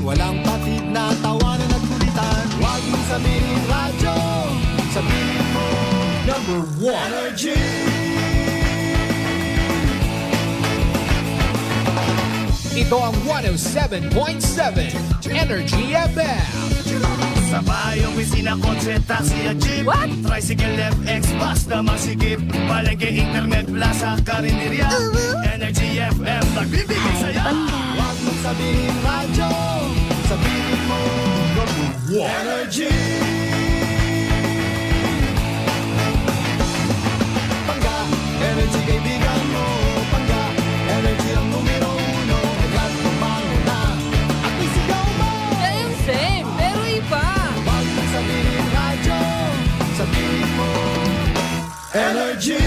walang patid na tawanan at kulitan. Huwag mong sabihin radyo, sabihin mo number one energy. Ito ang 107.7 Energy FM. Sa bayong opisina, kotse, taxi at jeep. What? Tricycle, FX, bus na masikip. Palengke, internet, plaza, karinderya. Energy FM, nagbibigay saya. Huwag mong sabihin radyo, sabihin mo number one energy. Pangga, energy kaibigan mo. Pangga, energy ang numero uno. Agad tumango na at isigaw mo. Kayang same, pero iba. Huwag mong sabihin radyo, sabihin mo energy.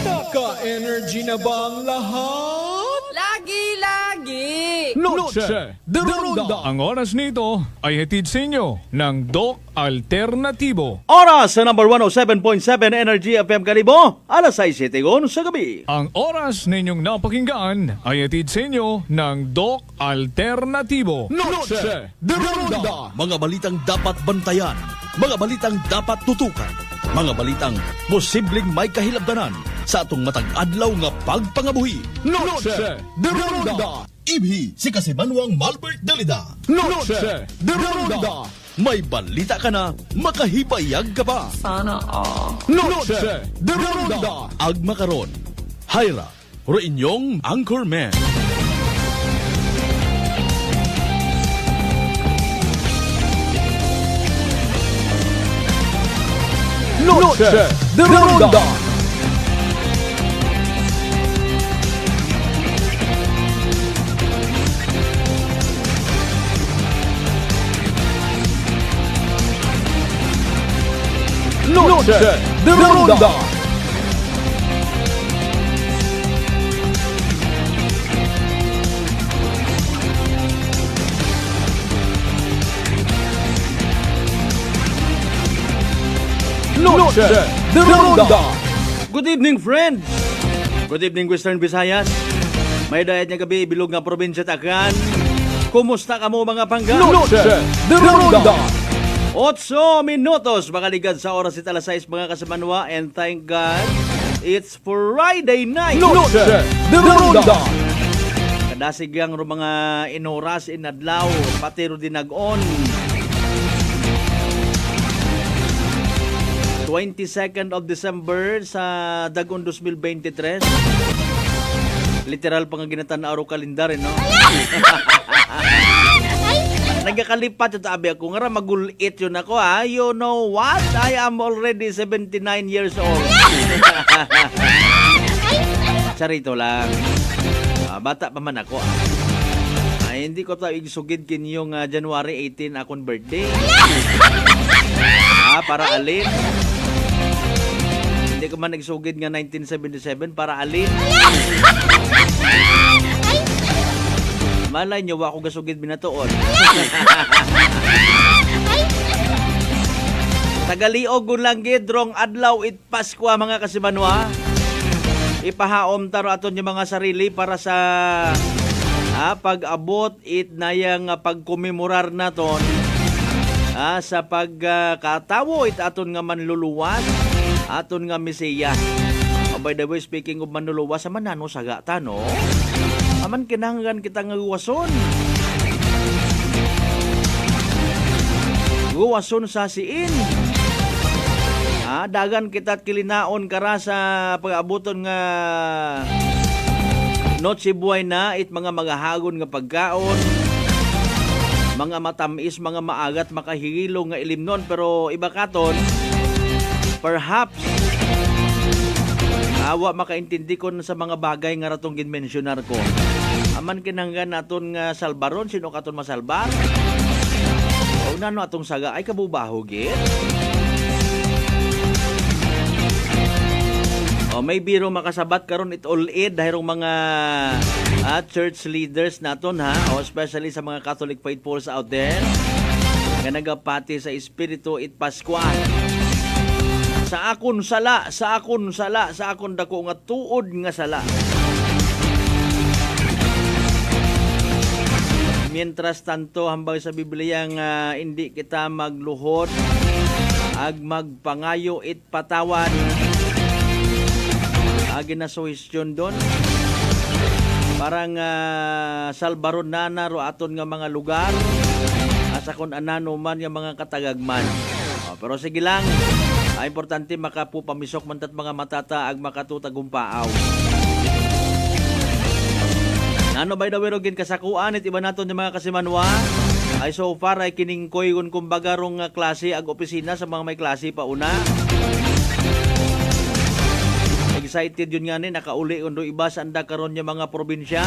Naka-energy na ba ang lahat? Lagi-lagi. Noche de Ronda. Ang oras nito ay hatid sa inyo ng Doc Alternatibo. Oras sa number 107.7 Energy FM Kalibo, alas 6:07 sa gabi. Ang oras ninyong napakinggan ay hatid sa inyo ng Doc Alternatibo. Noche de Ronda. Mga balitang dapat bantayan, mga balitang dapat tutukan, mga balitang posibleng may kahilabdanan sa atong matag adlaw nga pagpangabuhi. Noche de Ronda. Ibhi si Kasibanwang Malbert Dalida. Noche de Ronda. May balita ka na, makahibayag ka pa. Sana all. Noche de Ronda. Agma karon, Hyra, ro inyong Anchorman. Noche de Ronda. Noche de Ronda. Noche de Ronda. Good evening, friends. Good evening, Western Visayas. May dayat nga gabi, bilog nga probinsya Takran. Kumusta ka mo mga pangga? Noche de Ronda. 8 minutos makaligad sa oras at alas 6 mga kasamanwa, and thank God it's Friday night. Noche de Ronda. Kadasig yang ro mga inoras inadlaw pati ro dinag-on. 22nd of December sa Dagon 2023. Literal pang ginatan-araw kalendar, no? Nagkakalipat ito abi ako nga magulit yun ako, ha? You know what? I am already 79 years old. Charito lang. Bata pa man ako. Ay, hindi ko tayo isugid kinyong January 18 akong birthday. Para alin? Hindi ko man nagsugid nga 1977 para alin? Malay nyo, ako gasugid binatoon. Tagaliog lang gidrong adlaw it Pasko mga kasimanwa. Ipahaom taro aton yung mga sarili para sa pag-abot it nayang pagkumemorar naton sa pagkatawo it aton nga manluluwas, aton nga Mesiya. By the way, speaking of manluluwas, sa manano saga tano. Aman kinahanglan kita nga guwason. Guwason sa siin. Dagan kita kilinaon kara sa pag-abuton nga Noche Buena it mga magahagon nga pagkaon. Mga matamis, mga maagat, makahigilo nga ilimnon, pero iba katon perhaps awa makaintindi ko sa mga bagay nga ratong ginmensyonar ko. Aman kinanggan naton nga salbaron, sino katon masalbar? O nano atong saga ay kabubaho gid. O may biro makasabat karon it all id dahil mga church leaders naton, ha, o especially sa mga Catholic faithfuls out there nga nagapati sa Espiritu it Pascual. Sa akon sala, sa akon dako nga tuod nga sala. Mientras tanto, hambang sa Biblia nga hindi kita magluhod, ag magpangayo it patawan. Agi na suhestyon doon. Parang salbaron na ro aton nga mga lugar. Asa kon anano man nga mga katagagman. Pero sige lang, importante makapupamisok man tat mga matata ag makatutagumpaaw. Ano by the way rogin kasakuan it iba naton yung mga kasimanwa ay so far ay kiningkoy kun kumbaga rong klase ag opisina sa mga may klase pa una. Excited yun nga ni nakauli undo iba sa anda karon yung mga probinsya,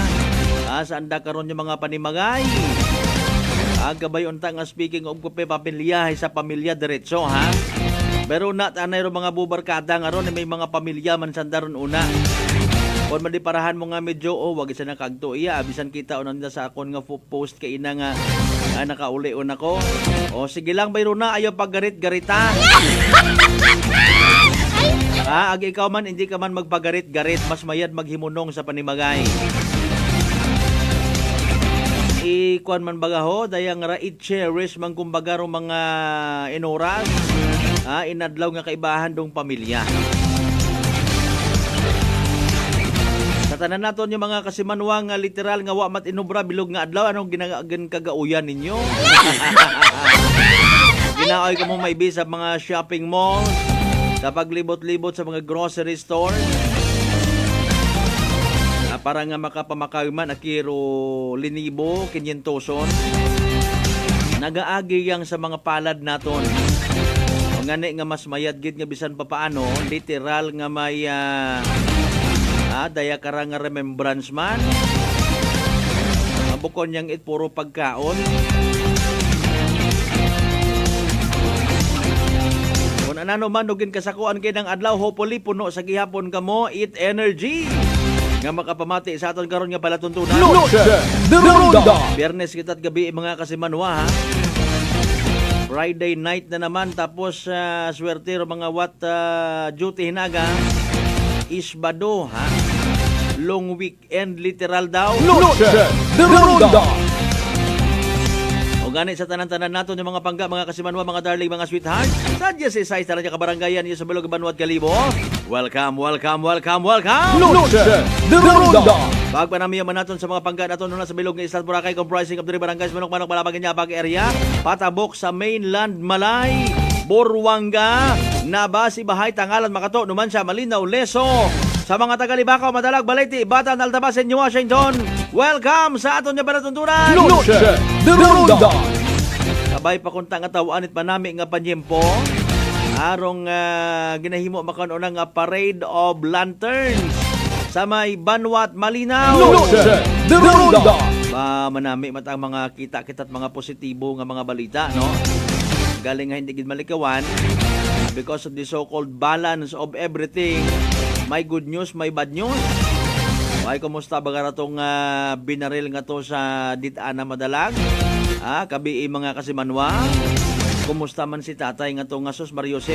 sa anda karon yung mga panimagay. Agabay unta nga speaking of kupe pamilya sa pamilya diretso ha. Pero na tanay ro mga bubarkada nga ron may mga pamilya man sandaron una. Kung madiparahan mo nga medyo, wag isa na kagto iya. Abisan kita unan sa akon nga post kay ina nga nakauli una ko. Sige lang, bayro na. Ayaw paggarit-garita. Ag ikaw man, hindi ka man magpagarit-garit. Mas mayad maghimunong sa panimagay. Ikuan man bagaho, dayang rait cherish man kumbaga ro mga inoras. Inadlaw nga kaibahan dong pamilya. Sa tanan naton yung mga kasimanwa nga literal nga wa mat inubra bilog nga adlaw anong kagauyan ninyo. Ginaoy ka mo maibi sa mga shopping malls, sa paglibot-libot sa mga grocery stores. Para nga makapamakaw man akiro linibo 500 nagaagi yang sa mga palad naton. Ngani nga mas mayad gid nga bisan pa paano literal nga may daya karang nga remembrance man. Bukon yang it puro pagkaon. Kung anano man dugin kasakuan kay ng adlaw, hopefully puno sa gihapon kamo eat energy nga makapamati sa aton karon nga palatuntunan. Noche de Ronda. Biyernes kita't gabi mga kasimanwa ha. Friday night na naman tapos swerte ro mga duty hinaga. Isbado ha. Long weekend literal daw. Noche de Ronda. O gani sa tanan-tanan nato yung mga pangga, mga kasimanwa, mga darling, mga sweetheart. Sadya si Sai sa kabarangayan niyo sa Bilog Banuat Kalibo. Welcome, welcome, welcome, welcome. Noche de Ronda. Pagpanamiya man naton sa mga pangga naton na sa Bilog ng Islas Boracay comprising of 3 barangays Manok-Manok, Malabang, Nyabag area, Patabok sa mainland Malay, Borwanga, Nabasi, Bahay, Tangalan, Makato, Numancia, Malinaw, Leso. Sa mga taga-Libakaw, Madalag, Balete, Batan, Altabasen, New Washington, welcome sa aton nga palatuntunan. Noche de Ronda. Kabay pa kung nga tawanit manami nga panyempo. Arong ginahimo makaon nga parade of lanterns sa may Banwat, Malinaw. Noche de Ronda. Manami matang mga kita-kita't mga positibo nga mga balita, no? Galing nga hindi gid malikawan because of the so-called balance of everything. May good news, may bad news. Ay, kumusta ba nga itong binaril nga to sa ditaan na madalag? Kabi mga kasimanwa. Kumusta man si tatay nga to nga Sus Mariosep?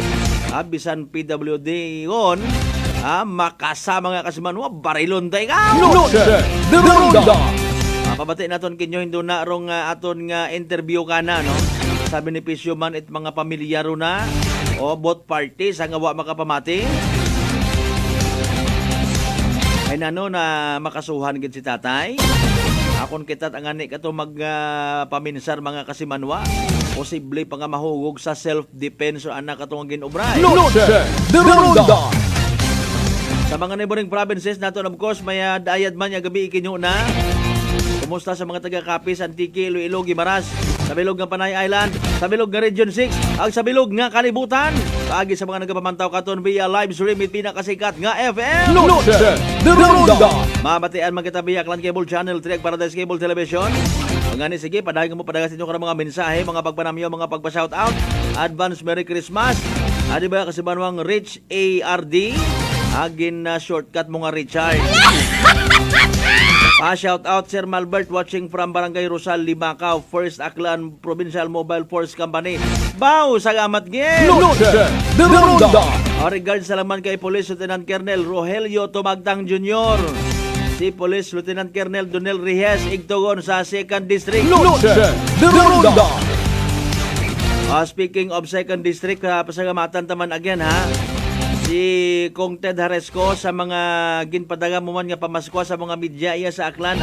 Bisan PWD yun. Makasama nga kasimanwa, barilon tayo ka! Noche de Ronda. Pabati naton kinyo hindi na rong aton nga interview ka na, no? Sa benepisyo man it mga pamilyaro na o both parties ang awa makapamati. Ay nano na makasuhan gid si tatay. Akon kitat ang ani kato magpaminsar mga kasimanwa. Posible pa nga mahugog sa self-defense o anak katong ginubray. Noche de Ronda. Sa mga neighboring provinces naton of course may dayad man nga gabi ikinyo na. Kumusta sa mga taga-Capiz, Antique, Iloilo, Guimaras, sa bilog nga Panay Island, sa bilog nga Region 6, ang sa bilog nga Kalibutan. Paagi sa mga nagapamantaw katon via live stream it pinakasikat nga FM. Noche de Ronda. Mabatian man kita via Clan Cable Channel 3 Paradise Cable Television. Ngani sige padagay mo padagas ninyo karang mga mensahe, mga pagpanamyo, mga pagpa-shout out. Advance Merry Christmas. Adi ba kasi banwang Rich ARD? Agin na shortcut mo nga Richard. Shout out Sir Malbert watching from Barangay Rosal, Limacao, First Aklan Provincial Mobile Force Company. Bow! Salamat gid! Noche de Ronda. Regards salaman kay Police Lieutenant Colonel Rogelio Tumagtang Jr. si Police Lieutenant Colonel Donel Reyes igtugon sa 2nd District. Noche de Ronda. Speaking of 2nd District, pasagamatan taman again ha. Si Kong Ted Haresco sa mga ginpadaga mo man nga pamaskwa sa mga media iya sa Aklan.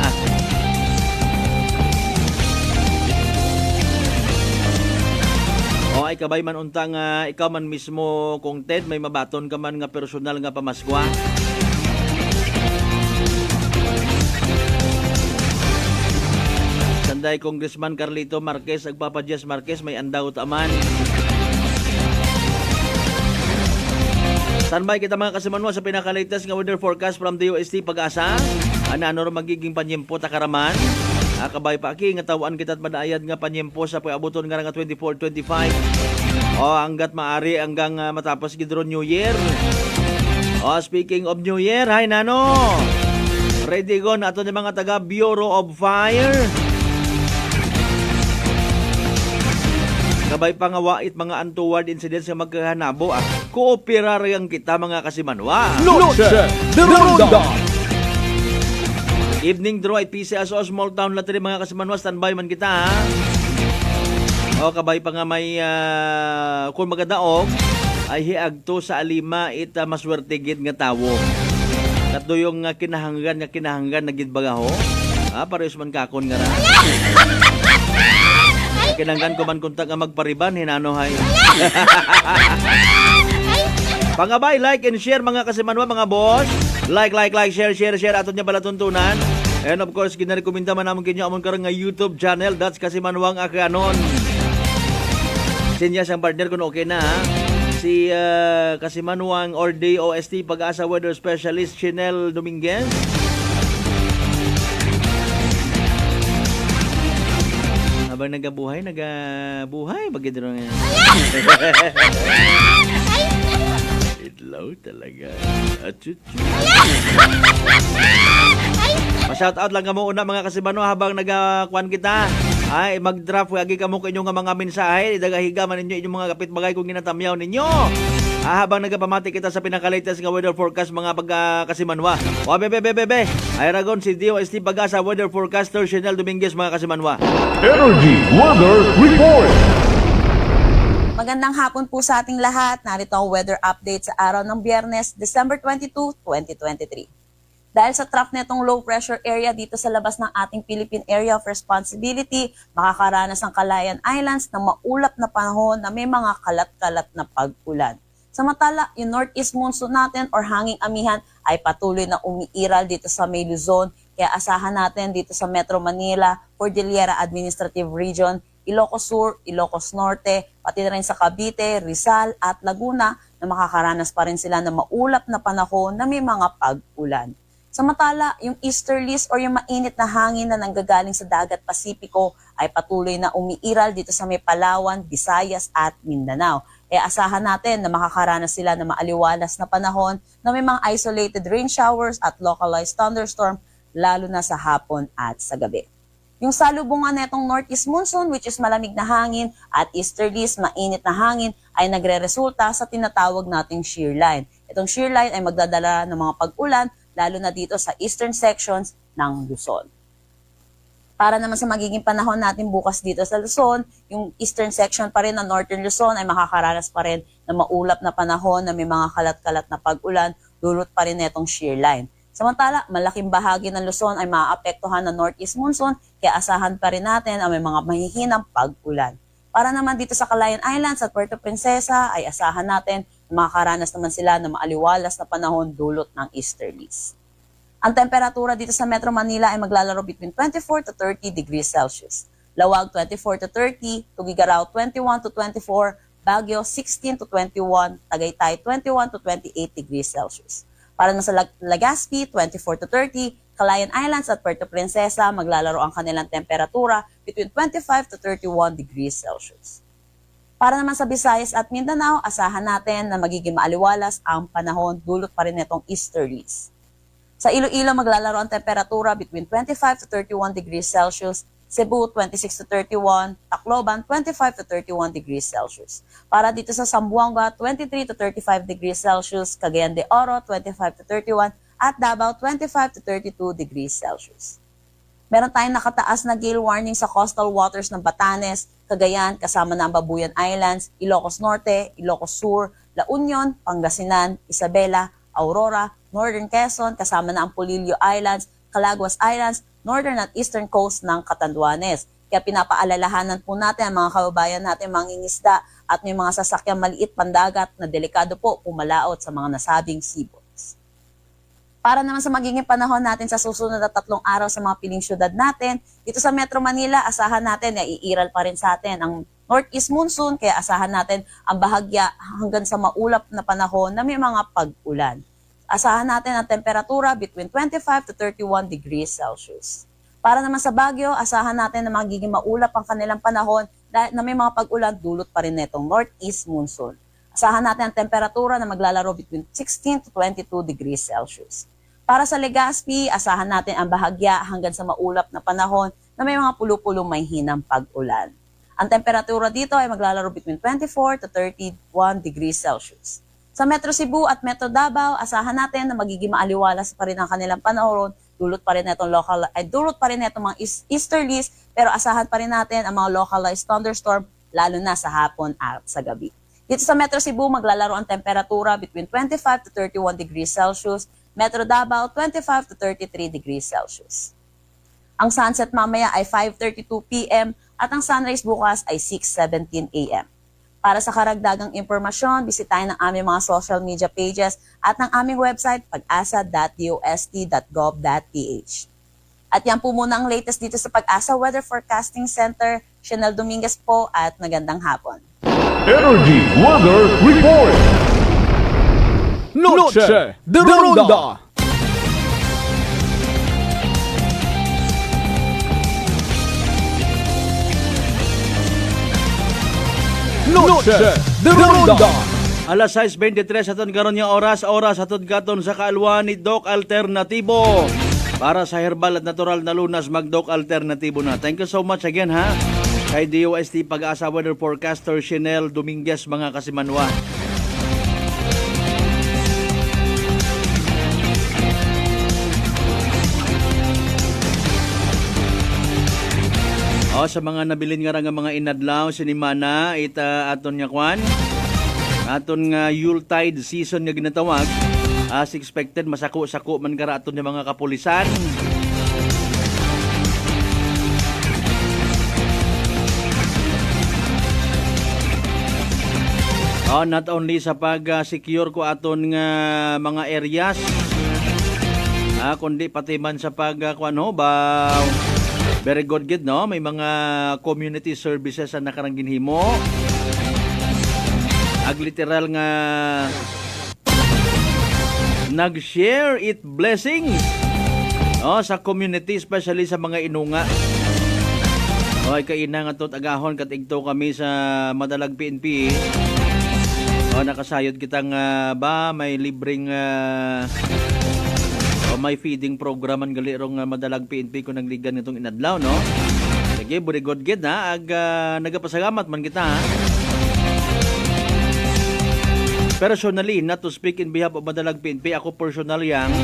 Ay kabay man untang ikaw man mismo Kong Ted may mabaton ka man nga personal nga pamaskwa. Sanday Congressman Carlito Marquez ag Papa Jess Marquez may andaw taman. Sanbay kita mga kasimanwa sa pinaka-latest nga weather forecast from the UST Pag-asa. Ano magiging panyempo takaraman? Kabay pa aki nga tawaan kita't madaayad nga panyempo sa pag-abuton nga 24-25. Hanggat maari hanggang matapos gidro New Year. Speaking of New Year, hay nano. Ready go na ato ni mga taga Bureau of Fire. Kabay pa nga wait mga untoward incidents nga magkahanabo. Kooperarang kita mga kasimanwa. Noche de Ronda. Evening draw at PCSO Small Town Lottery mga kasimanwa. Standby man kita ha. Kabay pa nga may kung magadaog ay hiagto sa alima it maswertigid nga tawo. Katdo yung kinahanggan na gidbagaho. Parehas man kakon nga ra. Kinanggan ko man kunta nga magpariban hinanohay. Pangabay, like and share mga kasimanwa mga boss. Like, share aton niya balatuntunan. And of course, ginarekomenda man naman kinyo amon karong nga YouTube channel. That's Kasimanwang Akanon. Sinya siyang partner kung okay na ha. Si Kasimanwang or DOST Pag-asa Weather Specialist Chinel Dominguez. Habang nagabuhay bagidro nga. Itlaw talaga. Pa-shoutout lang kamo una mga kasimanwa habang nagakuan kita. Ay mag-draft agi kamo kinyo nga mga mensahe, idagahiga man ninyo inyong mga kapitbagay kung ginatamyaw ninyo. Habang nagapamati kita sa pinaka-latest nga weather forecast mga pagkasimanwa. Bebe. Ay ragon si DOST Pag-asa Weather Forecaster Chinel Dominguez mga kasimanwa. Energy Weather Report. Magandang hapon po sa ating lahat. Narito ang weather update sa araw ng Biyernes, December 22, 2023. Dahil sa trough netong low pressure area dito sa labas ng ating Philippine Area of Responsibility, makakaranas ang Calayan Islands ng maulap na panahon na may mga kalat-kalat na pag-ulan. Samantala, yung northeast monsoon natin or hanging amihan ay patuloy na umiiral dito sa May Luzon. Kaya asahan natin dito sa Metro Manila, Cordillera Administrative Region, Ilocos Sur, Ilocos Norte, pati na rin sa Cavite, Rizal at Laguna na makakaranas pa rin sila ng maulap na panahon na may mga pag-ulan. Samantala, yung easterlies or yung mainit na hangin na nanggagaling sa dagat Pasipiko ay patuloy na umiiral dito sa may Palawan, Visayas at Mindanao. Asahan natin na makakaranas sila ng maaliwalas na panahon na may mga isolated rain showers at localized thunderstorm lalo na sa hapon at sa gabi. Yung salubungan netong northeast monsoon which is malamig na hangin at easterlies, mainit na hangin ay nagre-resulta sa tinatawag nating shear line. Itong shear line ay magdadala ng mga pag-ulan lalo na dito sa eastern sections ng Luzon. Para naman sa magiging panahon natin bukas dito sa Luzon, yung eastern section pa rin ng northern Luzon ay makakaranas pa rin ng maulap na panahon na may mga kalat-kalat na pag-ulan, dulot pa rin netong shear line. Samantala, malaking bahagi ng Luzon ay maaapektuhan ng northeast monsoon, kaya asahan pa rin natin ang may mga mahihinang pag-ulan. Para naman dito sa Calayan Islands at Puerto Princesa ay asahan natin na makakaranas naman sila ng maaliwalas na panahon dulot ng easterlies. Ang temperatura dito sa Metro Manila ay maglalaro between 24 to 30 degrees Celsius. Lawag 24 to 30, Tugigaraw 21 to 24, Baguio 16 to 21, Tagaytay 21 to 28 degrees Celsius. Para na sa Legazpi 24 to 30, Calayan Islands at Puerto Princesa maglalaro ang kanilang temperatura between 25 to 31 degrees Celsius. Para naman sa Visayas at Mindanao, asahan natin na magiging maaliwalas ang panahon dulot pa rin netong easterlies. Sa Iloilo, maglalaro ang temperatura between 25 to 31 degrees Celsius, Cebu 26 to 31, Tacloban 25 to 31 degrees Celsius. Para dito sa Zamboanga, 23 to 35 degrees Celsius, Cagayan de Oro 25 to 31, at Davao 25 to 32 degrees Celsius. Meron tayong nakataas na gale warning sa coastal waters ng Batanes, Cagayan, kasama na ang Babuyan Islands, Ilocos Norte, Ilocos Sur, La Union, Pangasinan, Isabela, Aurora, Northern Quezon, kasama na ang Polillo Islands, Calaguas Islands, northern at eastern coast ng Catanduanes. Kaya pinapaalalahanan po natin ang mga kababayan natin mangingisda at may mga sasakyang maliit pandagat na delikado po pumalaot sa mga nasabing seaboards. Para naman sa magiging panahon natin sa susunod na 3 araw sa mga piling syudad natin, dito sa Metro Manila, asahan natin na iiral pa rin sa atin ang northeast monsoon, kaya asahan natin ang bahagya hanggang sa maulap na panahon na may mga pag-ulan. Asahan natin ang temperatura between 25 to 31 degrees Celsius. Para naman sa Baguio, asahan natin na magiging maulap ang kanilang panahon dahil na may mga pag-ulan dulot pa rin netong northeast monsoon. Asahan natin ang temperatura na maglalaro between 16 to 22 degrees Celsius. Para sa Legazpi, asahan natin ang bahagya hanggang sa maulap na panahon na may mga pulo-pulong may hinang pag-ulan. Ang temperatura dito ay maglalaro between 24 to 31 degrees Celsius. Sa Metro Cebu at Metro Davao, asahan natin na magiging maaliwalas pa rin ang kanilang panahon, dulot pa rin itong mga easterlies, pero asahan pa rin natin ang mga localized thunderstorm, lalo na sa hapon at sa gabi. Dito sa Metro Cebu, maglalaro ang temperatura between 25 to 31 degrees Celsius, Metro Davao 25 to 33 degrees Celsius. Ang sunset mamaya ay 5:32 p.m. at ang sunrise bukas ay 6:17 a.m. Para sa karagdagang impormasyon, bisitahin ang aming mga social media pages at ng aming website pag-asa.dost.gov.ph. At yan po muna ang latest dito sa Pag-asa Weather Forecasting Center. Chanel Dominguez po at magandang hapon. Energy Weather Report. Noche de Ronda. Noche de Ronda. Alas 6:23 aton karon nga oras aton katon sa kaalwan ni Doc Alternatibo. Para sa herbal at natural na lunas, mag-Doc Alternatibo na. Thank you so much again ha. Kay DOST Pag-asa Weather Forecaster Chanel Dominguez, mga kasimanwa. Sa mga nabilin nga nga mga inadlaw sinimana ita aton nga kwan aton nga Yuletide season nga ginatawag, as expected masako-sako man kara aton nga mga kapulisan. Not only sa pag-secure ko aton nga mga areas, kundi pati man sa very good, no? May mga community services na nakarang ginhimo. Literal nga nag-share it blessings sa community, especially sa mga inunga. Kaina nga tot agahon katigto kami sa Madalag PNP. Nakasayod kitang may libreng may feeding program ang galirong Madalag PNP kung nagligan nitong inadlaw, no? Sige, very good na. Nagapasalamat man kita, ha? Personally, not to speak in behalf of Madalag PNP, ako personal yang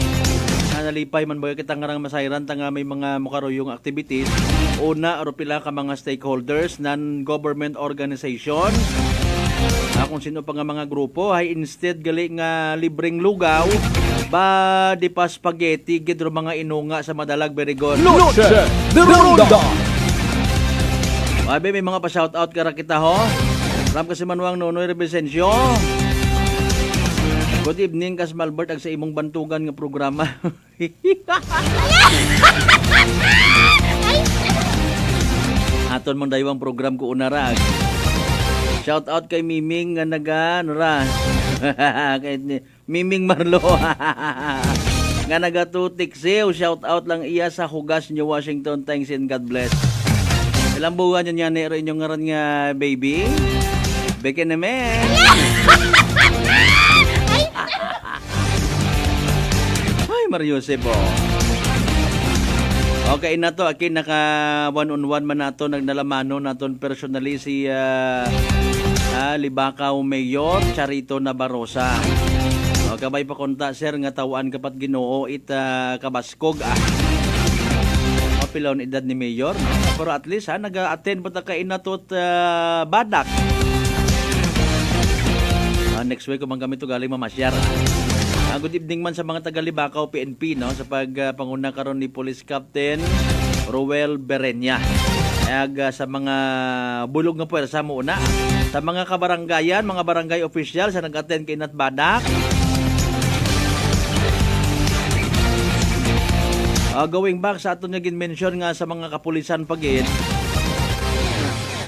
nalipay man ba kita ngarang masayran tanga may mga mukaruyong activities. Una, aro pila ka mga stakeholders, non-government organization. Kung sino pa nga mga grupo, ay instead gali nga libreng lugaw, ba di pa spaghetti, gidro mga inunga sa Madalag, very good. Noche de Ronda. May mga pa-shoutout kara kita ho. Ram kasi manuang Nonoy Rebesencio. Good evening, Kas Malbert, ag sa imong bantugan nga programa. Aton mong daywang program ko unarag. Shout out kay Miming nga kay Miming Marlo. Nga nagatutik siya. Shout out lang iya sa Hugas New Washington. Thanks and God bless. Ilang buwan niya nero inyong ngaran nga baby. Beke naman. Ay, Mario Sebo. Okay na to, akin naka one-on-one man nato, nagnalamano naton personally si Libakaw Mayor Charito Nabarosa. Kabay pa konta sir nga tawaan kapat Ginoo it kabaskog Pilon edad ni Mayor. Pero at least nag-attend pa ta kay inatot badak. Next week kumang kami to galing mamasyar. Good evening man sa mga taga-Libakaw PNP no sa panguna karon ni Police Captain Roel Berenya. Sa mga bulog nga puwersa mo una sa mga kabaranggayan, mga barangay official sa nag-attend kay inat badak. Going back sa aton nga gin-mention nga sa mga kapulisan pagin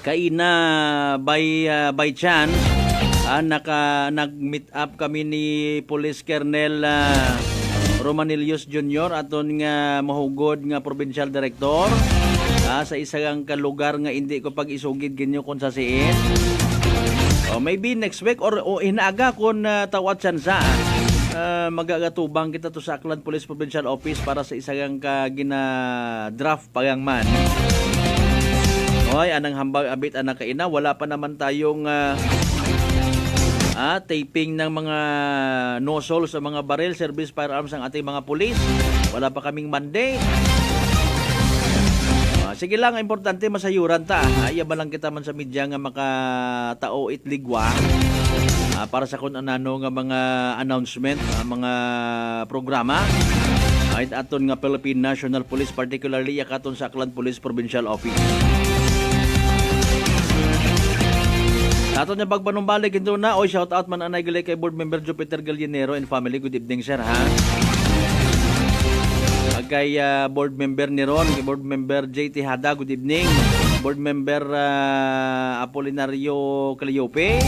kaina by chance nag-meet up kami ni Police Colonel Romanilius Jr. aton nga mahugod nga provincial director sa isang lugar nga hindi ko pag-isugid ginyo kung sa siin. Maybe next week or inaaga kung tawat siya magagatubang kita to sa Aklan Police Provincial Office para sa isang gina-draft pagangman. Anang hambag abit anak kaina, wala pa naman tayong taping ng mga nozzle sa mga barrel service firearms ang ating mga pulis. Wala pa kaming mandate. Sige lang, importante masayuran ta. Ayaba lang kita man sa media nga makatao itligwa. Para sa kung anano nga mga announcement, mga programa ay aton nga Philippine National Police, particularly aton sa Aklan Police Provincial Office. Aton nga pagpanumbalik ito na, shout out man anay gali kay Board Member Jupiter Gallinero and family. Good evening sir ha. Kay Board Member Niron, kay Board Member JT Hada, good evening. Board Member Apolinario Calliope.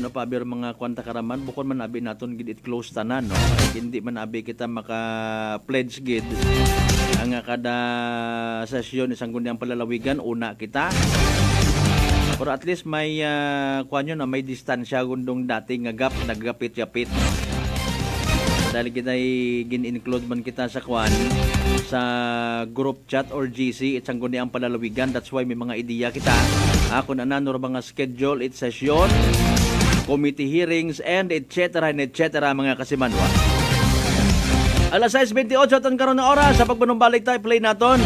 No pabir mga kwanta karaman bukod man abi naton gid it close tanan no. Hindi man abi kita maka pledge gid ang kada sesyon isang gundang palalawigan una kita. Or at least may kuanyo na may distansya gundong dating nga naggapit-yapit. Dahil kita gin-include man kita sa kwan sa group chat or GC isang gundang palalawigan. That's why may mga ideya kita. Kung anano ra mga schedule it session, committee hearings, and etc. mga kasimanwa. Alas 6:28 aton karon nga oras sa pagpanumbalik tayo play naton.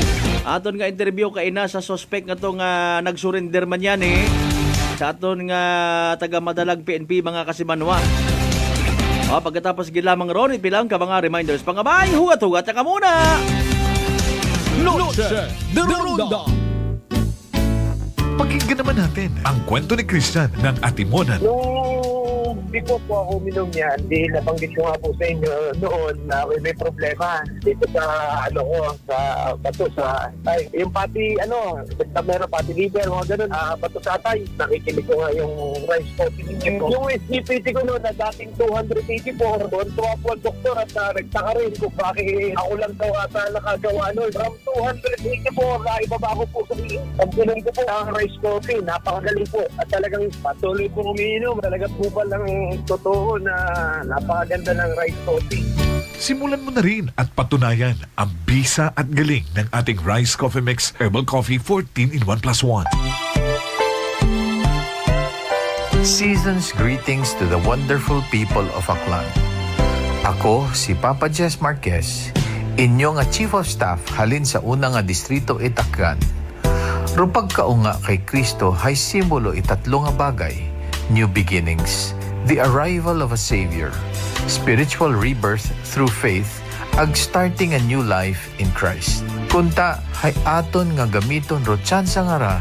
Aton nga interview kay ina sa suspect nga tong nag-surrender man yan sa aton nga taga Madalag PNP mga kasimanwa. Pagkatapos gilamang ron ipilang ka mga reminders pangabay hugat-hugat ka muna. Noche de Ronda. Pakinggan naman natin ang kwento ni Christian ng Atimonan. Nung before po ako uminom yan, di nabanggit ko nga po sa inyo noon na may problema dito sa sa bato sa yung pati meron pati liver mga ganun bato sa atay. Nakikinig ko nga yung rice coffee ninyo. Yung SGPT ko noon na dating 284 doon tuwa po ang doktor at nagtaka rin kung bakit ako lang daw ata nakagawa noon. From 284 na ibaba ko po sa pagpinom ko po ang rice coffee. Napakagaling po at talagang patuloy po umiinom. Talagang bubal ng totoo na napakaganda ng rice coffee. Simulan mo na rin at patunayan ang bisa at galing ng ating Rice Coffee Mix Herbal Coffee 14 in 1+1. Season's greetings to the wonderful people of Aklan. Ako si Papa Jess Marquez, inyong Chief of Staff halin sa unang distrito Itakgan. Rupag kaunga kay Kristo hay simbolo itatlo nga bagay: new beginnings, the arrival of a Savior, spiritual rebirth through faith, ag starting a new life in Christ. Kunta hay aton nga gamiton ro tsansa nga ra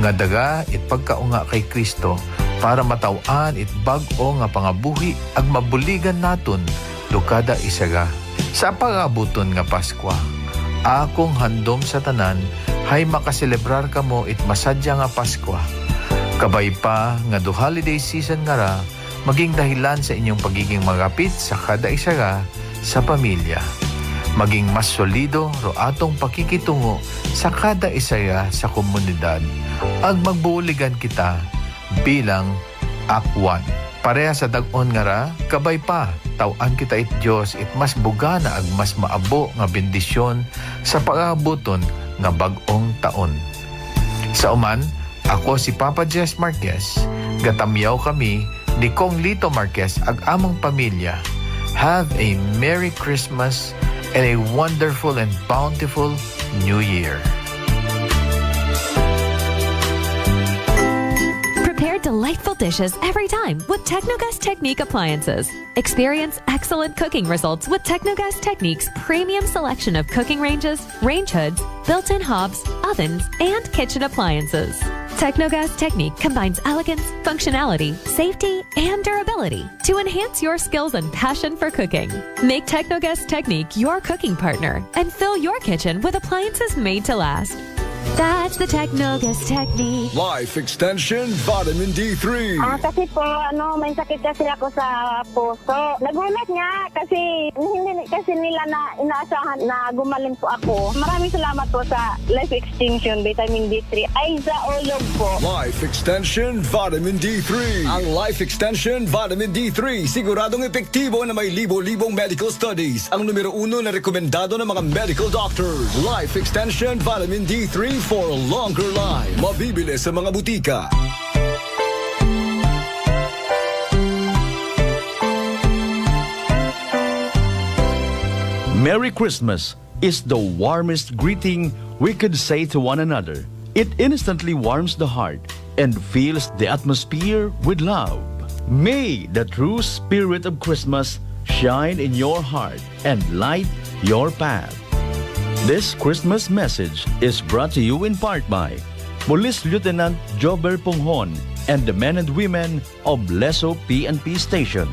nga daga it pagkaunga kay Kristo para mataw-an it bag-o nga pangabuhi ag mabuligan naton dukada isaga. Sa pag-abuton nga Paskwa, akong handom sa tanan hay makaselebrar kamo it masadya nga Paskwa. Kabay pa nga do holiday season nga ra maging dahilan sa inyong pagiging magapit sa kada isaga sa pamilya. Maging mas solido ro atong pakikitungo sa kada isaga sa komunidad. Ag magbuuligan kita bilang akwan. Pareha sa dag-on nga ra, kabay pa, tawan kita it Diyos it mas bugana ag mas maabo nga bendisyon sa pag-aabuton nga bag-ong taon. Sa uman, ako si Papa Jess Marquez, gatamyaw kami ni Kong Lito Marquez ag among pamilya. Have a Merry Christmas and a wonderful and bountiful New Year. Prepare delightful dishes every time with Technogas Technique appliances. Experience excellent cooking results with Technogas Technique's premium selection of cooking ranges, range hoods, built-in hobs, ovens, and kitchen appliances. Technogas Technique combines elegance, functionality, safety, and durability to enhance your skills and passion for cooking. Make Technogas Technique your cooking partner and fill your kitchen with appliances made to last. That's the Technogas Technique. Life Extension Vitamin D3. Kasi po, may sakit kasi ako sa puso. Nagulat nga kasi hindi kasi nila na inaasahan na gumaling po ako. Maraming salamat po sa Life Extension Vitamin D3. Ay, sa ulog po. Life Extension Vitamin D3. Ang Life Extension Vitamin D3 siguradong epektibo na may libo-libong medical studies. Ang numero 1 na rekomendado ng mga medical doctors. Life Extension Vitamin D3 for a longer life. Mabibili sa mga butika. Merry Christmas is the warmest greeting we could say to one another. It instantly warms the heart and fills the atmosphere with love. May the true spirit of Christmas shine in your heart and light your path. This Christmas message is brought to you in part by Police Lieutenant Jober Ponghon and the men and women of Leso PNP Station.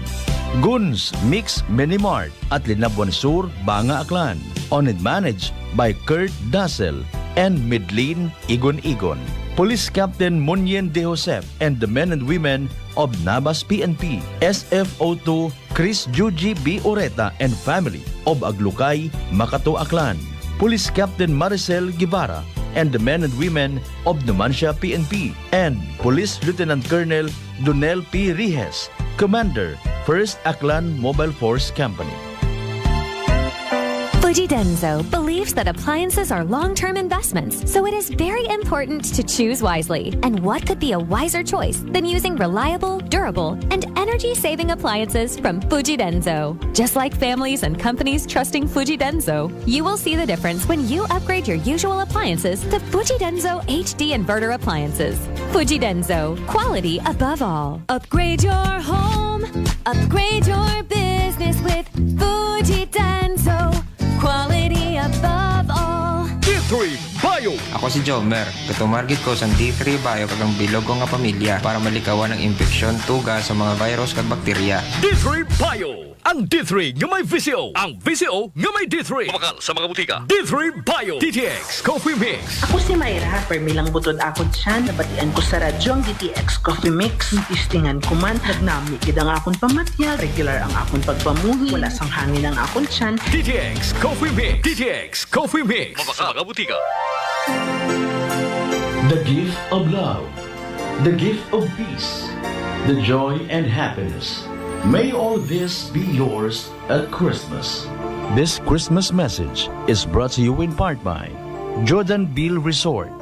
Guns Mix Mini Mart at Linabuan Sur, Banga Aklan. Owned and managed by Kurt Dassel and Midlin Igon. Police Captain Munyen De Josep and the men and women of Nabas PNP. SFO2 Chris Juji B. Oreta and family of Aglukay, Makato Aklan. Police Captain Maricel Guevara and the men and women of Numancia PNP, and Police Lieutenant Colonel Donel P. Rijes, Commander, 1st Aklan Mobile Force Company. Fuji Denso believes that appliances are long-term investments, so it is very important to choose wisely. And what could be a wiser choice than using reliable, durable, and energy-saving appliances from Fuji Denso? Just like families and companies trusting Fuji Denso, you will see the difference when you upgrade your usual appliances to Fuji Denso HD inverter appliances. Fuji Denso, quality above all. Upgrade your home, upgrade your business with Fuji Denso. Quality above all. D3 Bio. Ako si Jomer. Katumargit ko sa D3 Bio kagang bilog ko nga pamilya para malikawan ng infeksyon, tuga sa mga virus kag bakterya. D3 Bio. Ang D3 nga may VCO. Ang VCO nga may D3. Kumakal sa mga butika. D3 Bio. DTX Coffee Mix. Ako si Mayra. Permilang butod ako dyan. Nabatian ko sa radyo ang DTX Coffee Mix. Tistingan ko man. Nagnami kid ang akong pamatya. Regular ang akong pagpamuhi. Wala sang hangin ang akong tiyan. DTX Coffee Mix. DTX Coffee Mix. Sa mga butika. The gift of love. The gift of peace. The joy and happiness. May all this be yours at Christmas. This Christmas message is brought to you in part by Jordan Beal Resort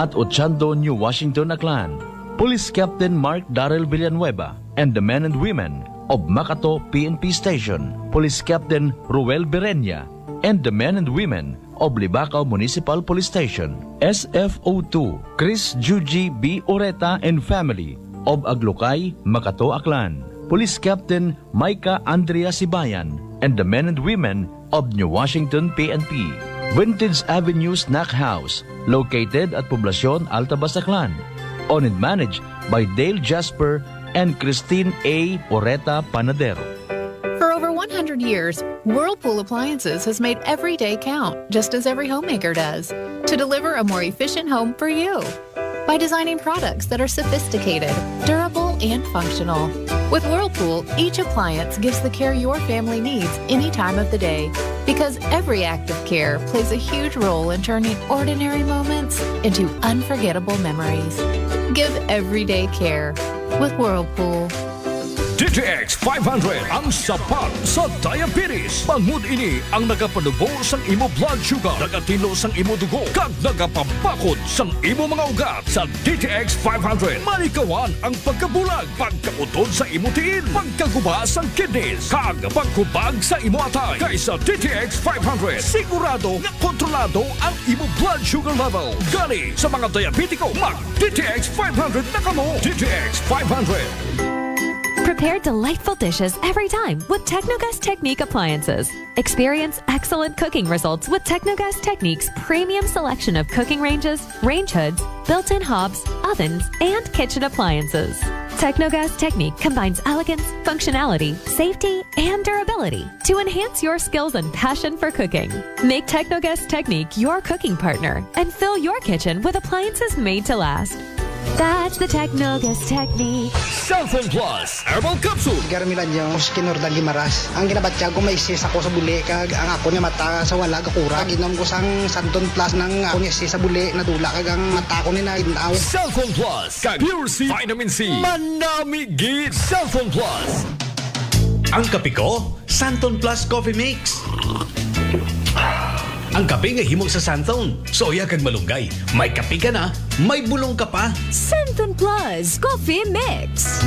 at Ochando, New Washington, Aklan. Police Captain Mark Darrell Villanueva and the men and women of Makato PNP Station. Police Captain Ruel Berenya and the men and women of Libacao Municipal Police Station. SFO2 Chris Juji B. Oreta and family of Aglukay, Makato, Aklan. Police Captain Micah Andrea Sibayan and the men and women of New Washington PNP. Vintage Avenue Snack House, located at Poblacion, Altabas, Aklan. Owned and managed by Dale Jasper and Christine A. Oreta Panadero. For over 100 years, Whirlpool Appliances has made every day count, just as every homemaker does, to deliver a more efficient home for you. By designing products that are sophisticated, durable, and functional. With Whirlpool, each appliance gives the care your family needs any time of the day. Because every act of care plays a huge role in turning ordinary moments into unforgettable memories. Give everyday care with Whirlpool. DTX 500 ang sapat sa diabetes. Bangod ini ang nagapanubo sang imo blood sugar, nagatilo sang imo dugo, kag nagapapakod sang imo mga ugat. Sa DTX 500, malikawan ang pagkabulag, pagkautod sa imo tiil, pagkaguba sang kidneys, kag pagkubag sa imo atay. Kaysa DTX 500, sigurado nga kontrolado ang imo blood sugar level. Gali sa mga diabetiko, mag DTX 500 na kamo. DTX 500. Prepare delightful dishes every time with Technogas Technique appliances. Experience excellent cooking results with Technogas Technique's premium selection of cooking ranges, range hoods, built-in hobs, ovens, and kitchen appliances. Technogas Technique combines elegance, functionality, safety, and durability to enhance your skills and passion for cooking. Make Technogas Technique your cooking partner and fill your kitchen with appliances made to last. That's the Technogas Technique. Cellphone Plus Herbal Capsule. Garamilan yung skinor da gimaras. Ang ginabatya ko may sis ako sa buli kag ang ako niya mata sa wala kakura. Ginom ko sang Santon Plus nang ako niya sis sa buli nadula kag ang mata ko ni na ginaw. Cellphone Plus kag Pure C Vitamin C. Manami gid Cellphone Plus. Ang kape ko, Santon Plus Coffee Mix. Ang kape nga himog sa Santon. Soya kag malunggay. May kape ka na, may bulong ka pa. Santon Plus Coffee Mix.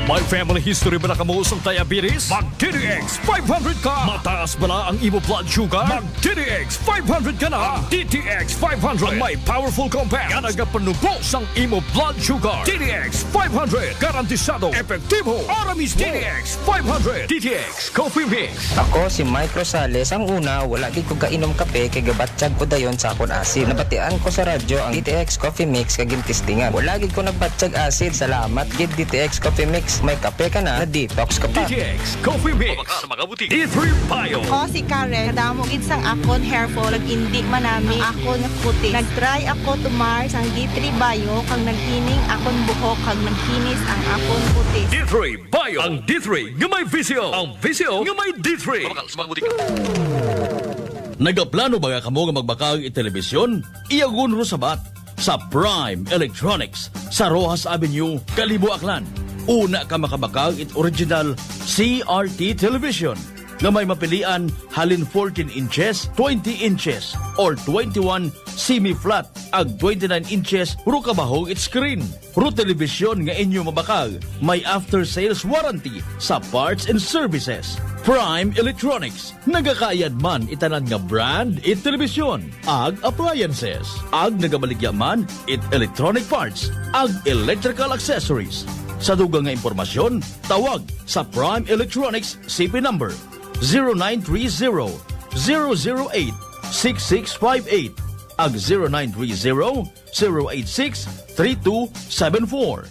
May family history ba na kamusong diabetes? Mag-DTX 500 ka! Mataas ba na ang imo blood sugar? Mag-DTX 500 ka na! DTX 500 ang may powerful compound nga nagapanubo sang imo blood sugar. DTX 500 garantisado, epektibo, aramis DTX 500. DTX Coffee Mix. Ako si Mike Rosales. Ang una, wala gid ko kainom kape kay gabatsyag ko dayon sa akon acid. Nabatian ko sa radyo ang DTX Coffee Mix kag gintistingan. Wala gid ko nagbatsyag acid. Salamat gid DTX Coffee Mix. May kape ka na detox ka pa. DTX Coffee Mix sa mga butik. D3 Bio. Ako si Karen. Nadamo gid sang akon hair fall ag indi manami ako nagputi. Nagtry ako tumar sang D3 Bio kag naghining akon buhok kag nagkinis ang akon puti. D3 Bio. Ang D3 nga may visio. Ang visio nga may D3. Sa mga butik. Nagaplano ba ka mo nga magbakag i-telebisyon? Iyagun ro sabat sa Prime Electronics sa Rojas Avenue, Kalibo, Aklan. Una ka makabakag it original CRT television nga may mapilian halin 14 inches, 20 inches, or 21 semi-flat ag 29 inches ro kabahog it screen. Ro television nga inyo mabakag may after-sales warranty sa parts and services. Prime Electronics. Nagakayad man itanan nga brand it television, ag appliances, ag nagabaligya man it electronic parts, ag electrical accessories. Sa dugang nga impormasyon, tawag sa Prime Electronics CP number 0930-008-6658 ag 0930-086-3274.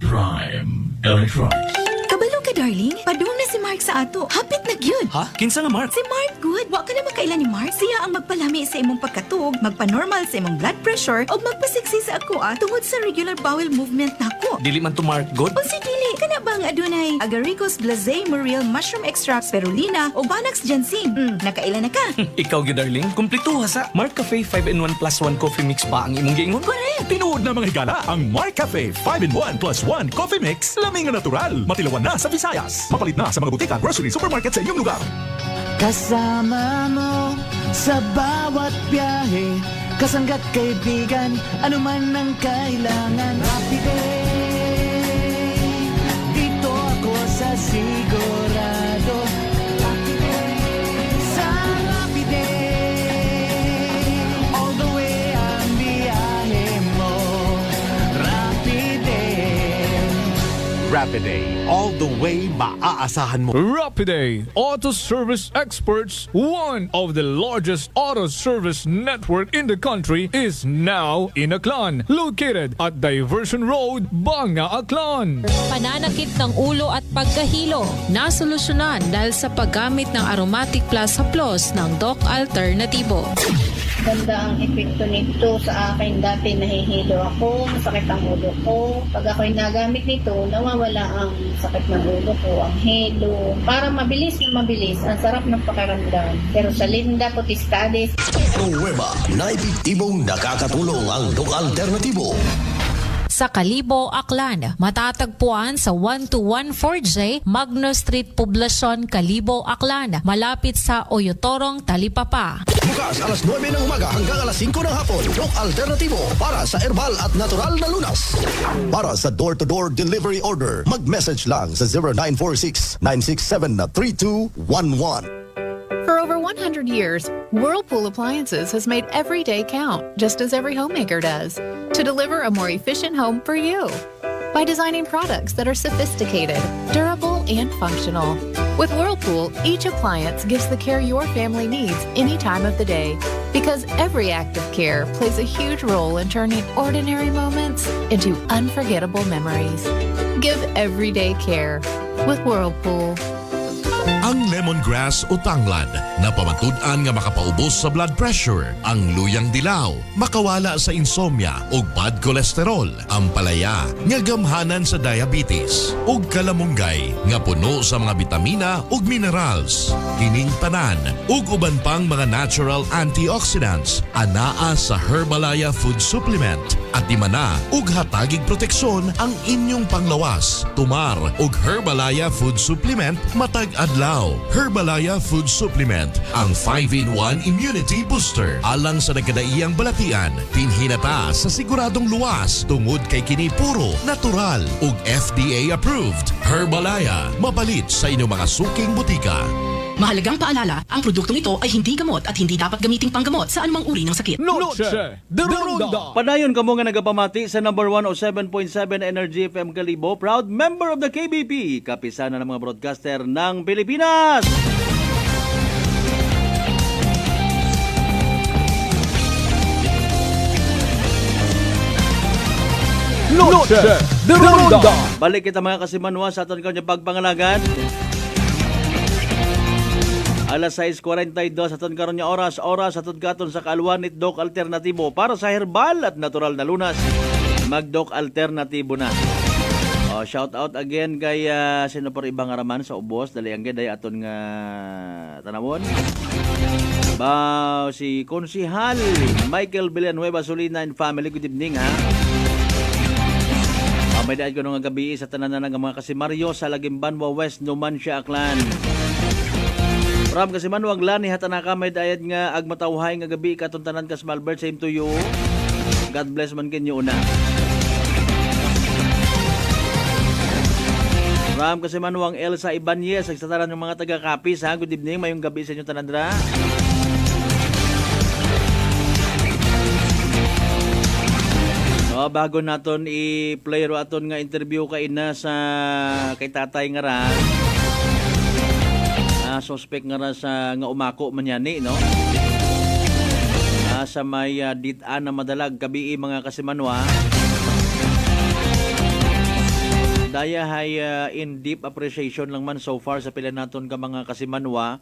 Prime Electronics. Kabalo ka, darling. Padung na si Mark sa ato. Hapit na gyud. Ha? Kinsa nga Mark? Si Mark good. Wa ka na makailan ni Mark. Siya ang magpalami sa imong pagkatug, magpa-normal sa imong blood pressure, o magpasiksi sa ako tungod sa regular bowel movement nako. Dili man to Mark good? O si dili. Kana ba nga adunay Agaricus blazei Muriel Mushroom Extract Spirulina o Banax Ginseng. Nakailan na ka? Ikaw gyud darling. Kumpleto ha sa Mark Cafe 5-in-1 plus 1 coffee mix pa ang imong giingon. Correct. Tinuod na mga higala ang Mark Cafe 5-in-1 plus 1 coffee mix. Laming nga natural. Matilawan na sa Visayas. Mapalit na sa mga butika, grocery, supermarket sa inyong lugar. Kasama mo sa bawat biyahe, kasanggat kaibigan, anuman ang kailangan. Rapide, dito ako sa sigurado. Rapide, sa Rapide, all the way ang biyahe mo. Rapide. Rapiday. All the way maaasahan mo. Rapiday Auto Service Experts, one of the largest auto service network in the country, is now in Aklan, located at Diversion Road, Banga, Aklan. Pananakit ng ulo at pagkahilo, nasolusyonan dahil sa paggamit ng Aromatic Plus Haplos ng Doc Alternativo. Ganda ang epekto nito sa akin. Dati nahihilo ako, masakit ang ulo ko. Pag ako'y nagamit nito, nawawala ang sakit ng ulo ko, ang hilo. Para mabilis na mabilis, ang sarap ng pakaramdam. Pero sa Linda Potestades, Pruweba na epektibong nakakatulong ang Doc Alternativo. sa Kalibo, Aklan. Matatagpuan sa 1214J Magno Street, Poblacion, Kalibo, Aklan, malapit sa Oyotorong, Talipapa. Bukas alas 9 ng umaga hanggang alas 5 ng hapon. Doc Alternativo para sa herbal at natural na lunas. Para sa door-to-door delivery order, mag-message lang sa 0946-967-3211. For over 100 years, Whirlpool Appliances has made every day count, just as every homemaker does, to deliver a more efficient home for you. By designing products that are sophisticated, durable, and functional. With Whirlpool, each appliance gives the care your family needs any time of the day. Because every act of care plays a huge role in turning ordinary moments into unforgettable memories. Give everyday care with Whirlpool. Ang lemongrass o tanglad na pamatud-an nga makapaubos sa blood pressure, ang luyang dilaw, makawala sa insomnia ug bad cholesterol, ang palaya nga gamhanan sa diabetes, ug kalamunggay nga puno sa mga bitamina ug minerals. Kining tanan ug uban pang mga natural antioxidants anaa sa Herbalaya Food Supplement at dimana ug hatagig proteksyon ang inyong panglawas. Tumar ug Herbalaya Food Supplement matag adlaw. Herbalaya Food Supplement, ang 5-in-1 immunity booster. Alang sa nagkadaiyang balatian, pinhinata sa siguradong luwas tungod kay kini puro natural ug FDA approved. Herbalaya, mapalit sa inyong mga suking butika. Mahalagang paalala, ang produktong ito ay hindi gamot at hindi dapat gamiting panggamot sa anumang uri ng sakit. Noche de Ronda. Padayon kamo nga nagapamati sa number 107.7 Energy FM Kalibo, proud member of the KBP, kapisanan ng mga broadcaster ng Pilipinas. Noche de Ronda. Balik kita mga kasimanwa sa aton kanya pagpangalagan. Alas 6:42 aton karon nga oras aton katon sa Kaalwanit Doc Alternatibo para sa herbal at natural na lunas. Mag-Doc Alternatibo na. Shout out again kay sino par ibang araman sa ubos dali ang gay aton nga tanawon. Ba si Konsihal Michael Villanueva Solina and family, good evening ha. May daan ko nung gabi sa tanan na ng mga kasimaryo sa Lagimbanwa West, Numancia, Aklan. Ram kasi man wag lani hatanaka may dayad nga agmatawhay nga gabi katon tanan kas Malbert, same to you. God bless man kinyo una. Ram kasi man wang Elsa Ibanez sa tanan ng mga taga Kapis ha. Good evening, mayong gabi sa inyo tanan dra. Bago naton i-play ro aton nga interview kay ina sa kay tatay nga ra. Suspect nga ra sa nga umako man yani no. Sa may ditaan na madalag kabii mga kasimanwa. Daya hay in deep appreciation lang man so far sa pila naton ka mga kasimanwa,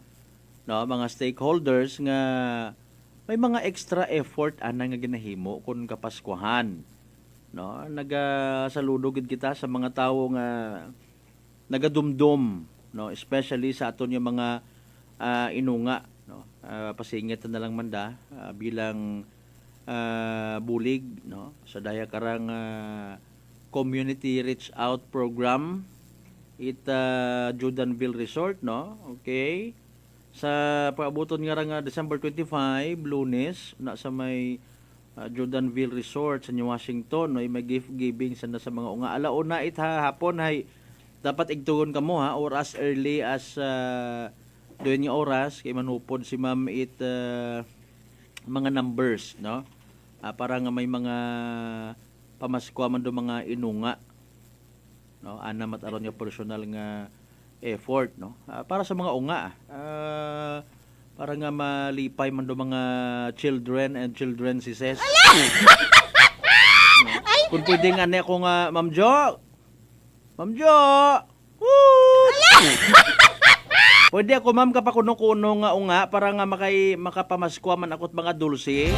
no, mga stakeholders nga may mga extra effort ana nga ginahimo kun kapaskuhan. No, nagasaludo gid kita sa mga tawo nga nagadumdum, no, especially sa aton yung mga inunga, no. Pasingit na lang manda bilang bulig, no, sa daya karang community reach out program Jordanville Resort, no. Okay, sa paabuton nga December 25 Lunes na sa may Jordanville Resort sa New Washington, no, may gift giving sa mga unga alauna hapon hay dapat igtugon kamo ha, or as early as doon yung oras kay manupod si ma'am mga numbers, no, para nga may mga pamaskwa man do mga inunga, no, ana mataron nga personal nga effort, no, para sa mga unga para nga malipay man do mga children and children sises. No? Kung pwede nga ako nga Ma'am Jo, pwede ako ma'am kapakuno-kuno nga unga para nga makapamaskwa man ako't mga dulce.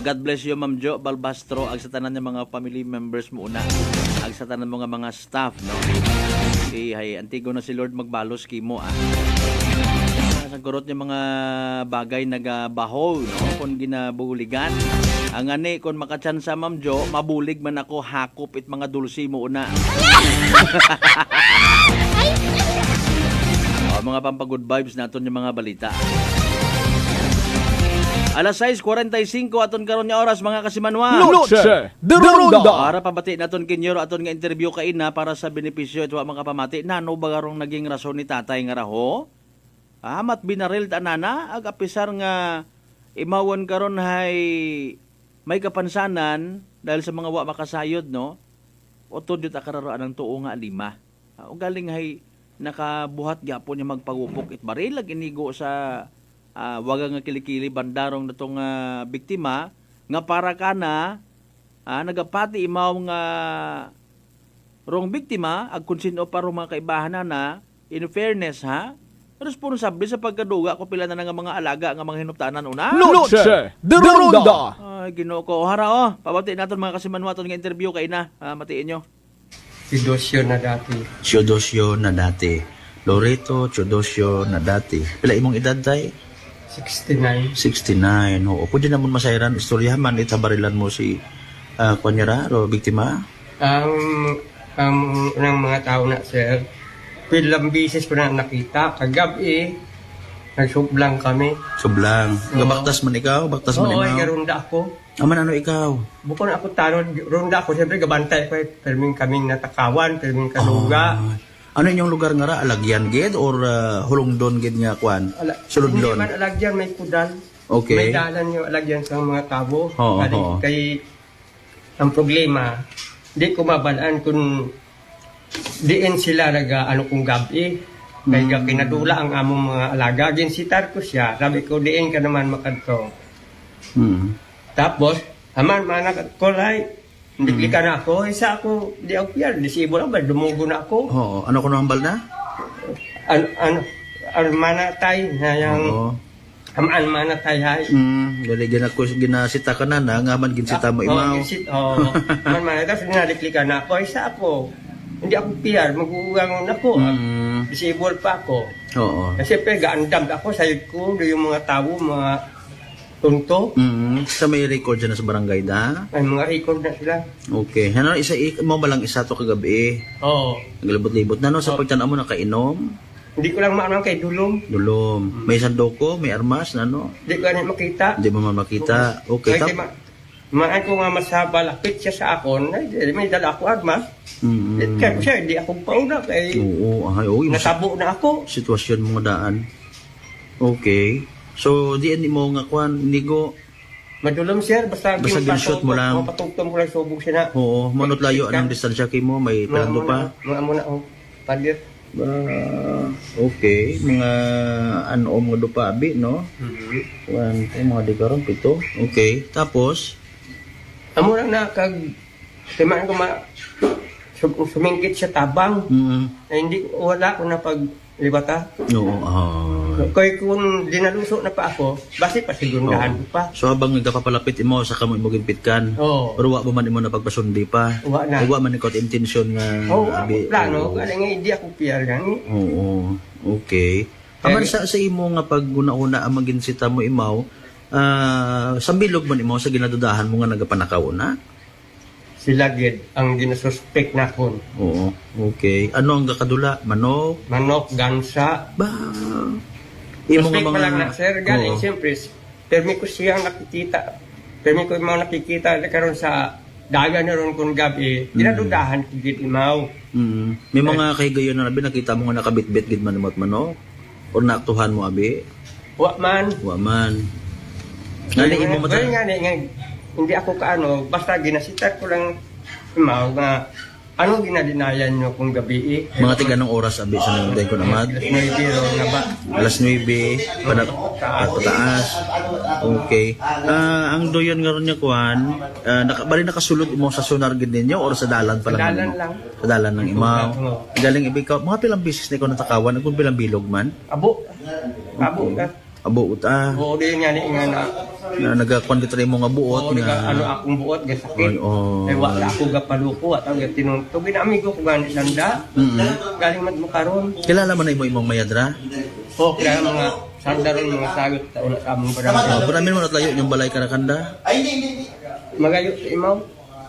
God bless you Ma'am Jo Balbastro, ag sa tanan ng mga family members mo una, ag sa tanan mga staff, no. Hay antigo na si Lord magbalos kimo sa gurot niya mga bagay nagabaho, no? Kung ginabuligan. Ang ani, kung makachansa, Ma'am Jo, mabulig man ako, hakop it mga dulsi mo una. Mga pampagood vibes naton yung mga balita. Alas 6:45 aton karon nga oras mga kasimanwa. Noche de Ronda. Para pabati naton kinyo aton nga interview kay ina para sa benepisyo ito mga pamati. Nano ba garong naging rason ni tatay nga raho? Amat binaril ta nana ag apisar nga imawon karon hay may kapansanan dahil sa mga wa makasayod, no? Utod yun akararaan ng tuo nga 5. O galing hay nakabuhat gyapon niya magpagupok it baril lag inigo sa waga nga kilikili bandarong natong biktima nga para kana nagapati imaw nga rong biktima ag kung sino pa rong mga kaibahan na in fairness responsable sa pagkaduga ko pila na nga mga alaga nga mga hinuptanan una. Noche de Ronda. Ay Ginoo ko hara pabati naton mga kasimanwaton nga interview kay na matiin nyo. Chudosyo na dati. Chudosyo na dati. Loreto Chudosyo na dati. Pila imong edad tay? 69. 69. Oo. Pwede naman masayran istoryahan itabarilan mo si kunyara o biktima? Ang unang mga tao na sir, pilang bisis ko na nakita. Kagabi, nagsublang kami. Sublang. Gabaktas man ikaw? Baktas man Oo, imaw? garunda ako. Aman ano ikaw? Bukod ako tanod, ronda ako, siyempre gabantay ko, perming kaming natakawan, perming kaluga. Ano inyong lugar nga ra? Alagyan gid or hulungdon gid nga kwan? Suludlon? Hindi man alagyan, may kudal. Okay. May dalan yung alagyan sa mga tabo. Oo, oo. Kay ang problema, di ko mabalaan kung diin sila ano kung gabi. Kaya kinadula ang among mga alaga. Ginsitar ko siya. Sabi ko, diin ka naman makadto. Tapos, aman, manak ko like, hindi ka na ako. Isa ako, di ako piyar. Disable ako, dumugo na ako. Oo. Ano ko nahambal na? Manatay na yung... Amaan manatay hay. Gali ginasita ka na nga man ginsita mo imaw. Man manatay. Tapos naliklikan na ako. Isa ako. Hindi ako piyar. Magugang na ako. Disable pa ako. Oo. Kasi gaandam ako. Sayod ko. Yung mga tao, mga... Tunto? Sa may record dyan na sa barangay da? May mga record na sila. Okay. Ano, mo ba lang isa to kagabi? Oo. Naglibot-libot na no? Sa pagtanong mo nakainom? Hindi ko lang maanong kay Dulom. Dulom. May sandoko? May armas na no? Hindi ko na makita. Hindi mo makita. Okay. Maan ko nga masaba, lapit siya sa akon. May dala ako armas. Kaya ko siya, hindi ako pauna. Natabo na ako. Sitwasyon mo daan. Okay. So, di mo nga kwan, nigo. Madulom sir, basta ginshot mo lang. Mapatugtong ko lang subog siya na. Oo, manot layo anong distansya kay mo, may plano pa. Mga muna ako, padir. Okay, mga ano mga dupa abi, no? Mga di karon 7. Okay, tapos amo lang na kag timaan ko sumingkit siya tabang. Hindi wala ko na pag libata. Oo. Kaya kung dinaluso na pa ako, basi pa sigundahan ko pa. So habang nagkapapalapit mo, sa kamo mo gimpitkan. Oo. Pero wa ba man imo na pagpasundi pa? Wa na. Wa man ikaw intention nga abi. Plano, kaya nga hindi ako piyar gani. Oo. Okay. Aman sa imo nga pag una-una ang maginsita mo imaw, sa bilog man imo sa ginadudahan mo nga nagapanakaw na? Sila gid ang ginasuspect na kon. Oo. Okay. Ano ang gakadula? Manok? Manok, gansa. Ba. Imo nga mga na sir, galing siyempre. Permi ko siyang nakikita. Permi ko mga nakikita karon sa daga na ron kung gabi. Ginadudahan ko gid imaw. May mga kahigayon na abi nakita mo nga nakabitbit gid man manok? Or naaktuhan mo abi? Wa man. Ngani imo mata? Hindi ako kaano, basta ginasitat ko lang imaw nga ano ginadinayan nyo kung gabi Mga tiga ng oras abi sa nagday ko naman? Alas 9 pataas. Okay. Ang doyon nga ron niya kuan, bali nakasulod mo sa sonar gid ninyo or sa dalan pa lang? Dalan lang. Sa dalan ng imaw. Galing ibig mga pilang business na ikaw natakawan, kung pilang bilog man? Abo uta. Oo, di nga na nagakuan kita mo nga buot nga ano akong buot nga sakit. Ay wala ako gapaluko at ang tinunto ginamigo ko gani sanda. Galing mat mo karon. Kilala man imo imong mayadra? Oo, kilala mga sandaron mga sagot sa una sa among barangay. Paramin mo natlayo yung balay Karakanda? Magayo sa imaw.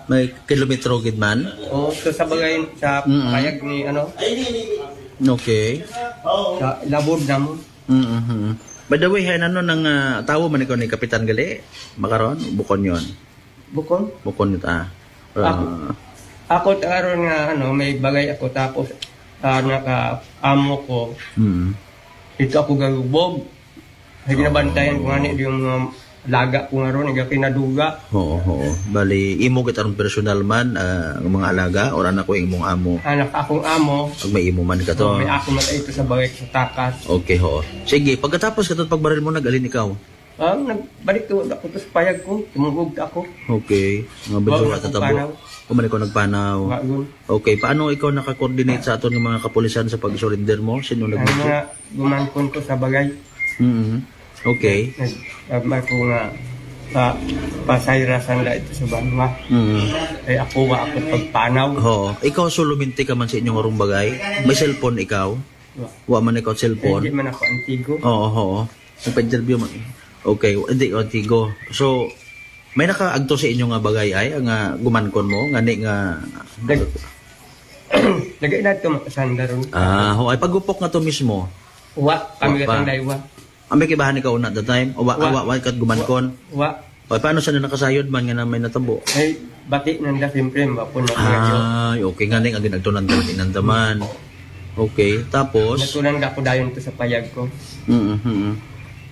May kilometro gid man? O, so sa bagay sa payag ni ano, Okay. sa labod na mo. By the way, ano nang tawo man ikaw ni Kapitan Gali? Makaron? Bukon yon. Bukon? Bukon ito Ako taron nga ano, may bagay ako tapos naka-amo ko. Ito ako gagubog. Ay ginabantayan ko nga ni yung laga ko nga ron, kinaduga. Oo. Bali, imo kita ron personal man, ang mga alaga, o anak ko imong amo. Anak akong amo. Pag may imo man ka to. May ako mata ito sa bagay sa takas. Okay, ho. Sige, pagkatapos ka pagbaril mo, nag-alin ikaw? Nagbalik ko ako to sa payag ko. Tumugog ako. Okay. Mga bidyo at tatabo. Kumalik ko nagpanaw. Okay, paano ikaw nakakoordinate sa aton ng mga kapulisan sa pag-surrender mo? Sino Ay nag-video? nga, gumankon ko sa bagay. Okay. Nagmar ko nga pasayrasan na ito sa banwa. Ay ako ako pagpanaw. Oo. Ikaw suluminti ka man sa inyong orong bagay. May cellphone ikaw? Wa man ikaw cellphone? Hindi man ako antigo. Oo. Nagpa-interview man. Okay, hindi antigo. So, may nakaagto sa inyo nga bagay ay nga gumankon mo ngani nga lagay na ito makasanda ron. ay pagupok nga to mismo. Kami katang daywa. Amay kibahan ikaw na the time? O wa kat gumankon? Paano sa nakasayod man nga na may natabo? Ay, bati nanda siyempre, mapun na okay nga nga ginagtunan ka inandaman. Okay, tapos? Natunan ako dayon to sa payag ko.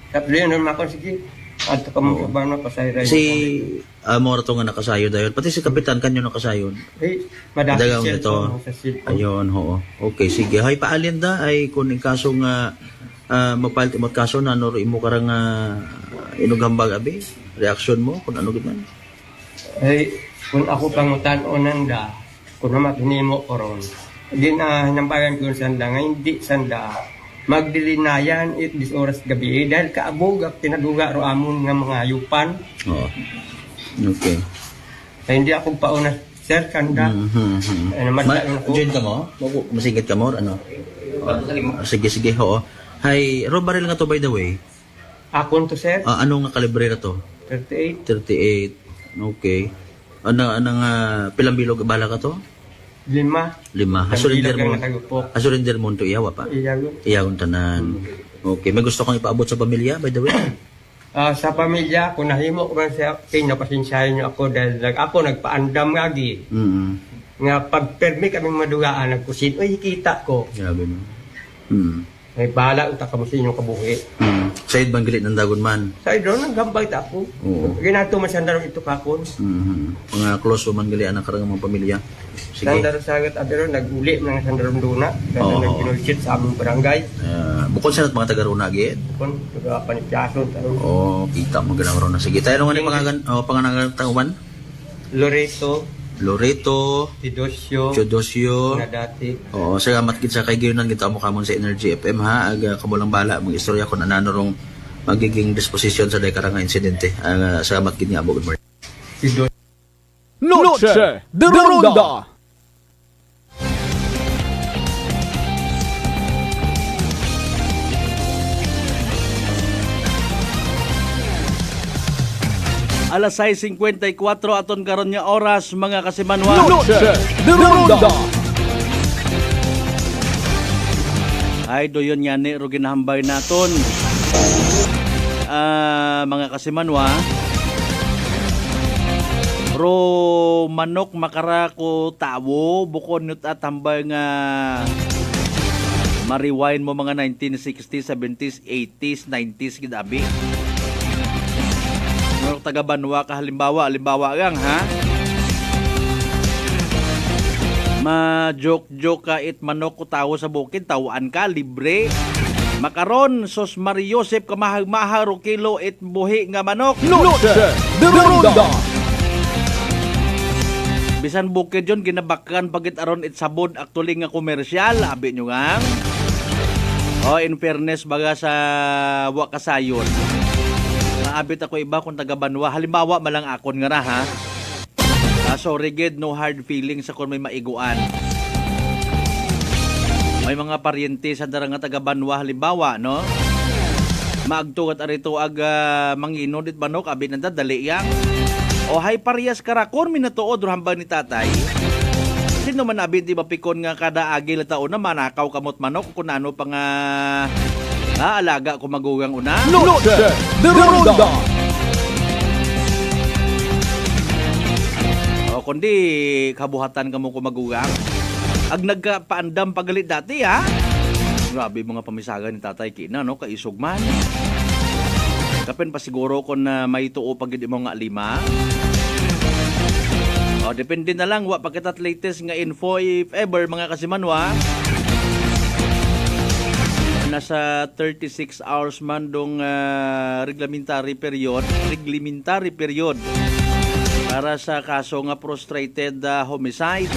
Tapos yun, naman ako, sige, ato ka mong kabana, pasayray. Si Morato nga nakasayod dayon. Pati si Kapitan kanyo nakasayod. Madami cellphone sa cellphone. Ayun, oo. Okay, sige. Hay, paalin da ay kung yung kaso nga magpalit mo kaso na noro imo karang inughambag abi reaction mo kung ano gid man ay kung ako pangutan onanda kung naman hinimo ko ron din hinambagan ko sanda nga hindi sanda magdilinayan this oras gabi dahil kaabog at tinaduga ro amon nga mga yupan. Okay. Ay hindi ako pauna sir kanda join ka mo? Masigit ka mo ano? Sige ho. Hay, baril nga to by the way. Akon to sir? Ano nga kalibre na to? 38. Okay. Anong pilang bilog bala ka to? 5. Surrender mo to iyawa pa? Iyawan tanan. Okay. May gusto kang ipaabot sa pamilya by the way? Sa pamilya, kung nahimo ko man sa pinapasensyahin niyo ako dahil ako nagpaandam ngagi. Nga pag-permi kami madugaan, nagkusin, kita ko. Grabe mo. May bahala utak ka mo sa inyong kabuhi. Sa'yo bang galit ng dagon man? Sa'yo doon, naggambay ta ako. Ginato man sandarong ito kakon. Mga close man gali ang karang mga pamilya. Sige. Sandarong sagat abiro, nag-uli ng sandarong duna. Dahil nag-pinulsit sa aming barangay. Bukod sa mga taga-runa, git? Bukod, taga-panipyaso. Kita mo ganang runa. Sige, tayo nung panganang tanguman? Loreto, Teodosio, na dati. Oo, salamat gid sa kay gayunan kita mo kamon sa Energy FM ha. Kamo lang bala mga istorya kon anano rong magiging disposition sa karang insidente. Salamat gid nga good morning. Noche de Ronda. Alas 6:54 aton karon nga oras mga kasimanwa. Noche de Ronda. Ay doyon nga ni ro ginahambay naton. Mga kasimanwa. Ro manok makarako tawo bukod nut at hambay nga ma-rewind mo mga 1960s, 70s, 80s, 90s gid abi. Manok taga Banwa ka halimbawa gang ha. Ma-joke ka it manok ko tawo sa bukid, tawaan ka libre. Makaron sos Mario Joseph kamahag-mahar o kilo it buhi nga manok. Noche de Ronda. Bisan bukid yon ginabakan pagit aron it sabod actually nga komersyal abi nyo nga. In fairness baga sa wa kasayon. Naabit ako iba kung taga Banwa. Halimbawa malang akon nga ra ha. So rigid no hard feelings sa kung may maiguan. May mga paryente sa darang nga taga Banwa halimbawa no. Maagtugat arito ag manginod it manok abi nanda dali yang. O hay parehas karakon minatuod hambang ni tatay. Sino man abin di mapikon nga kada agil taon na manakaw kamot manok kung ano pa nga alaga ko magugang una. Noche de Ronda. O kundi kabuhatan kamo ko magugang. Ag nagpaandam pagalit dati ha. Grabe mga pamisagan ni tatay kina no kaisog man. Kapen pa siguro kon may tuo pagid mo nga 5. O, depende na lang wa pagkatat latest nga info if ever mga kasimanwa. Nasa 36 hours man dong reglementary period para sa kaso nga frustrated homicide.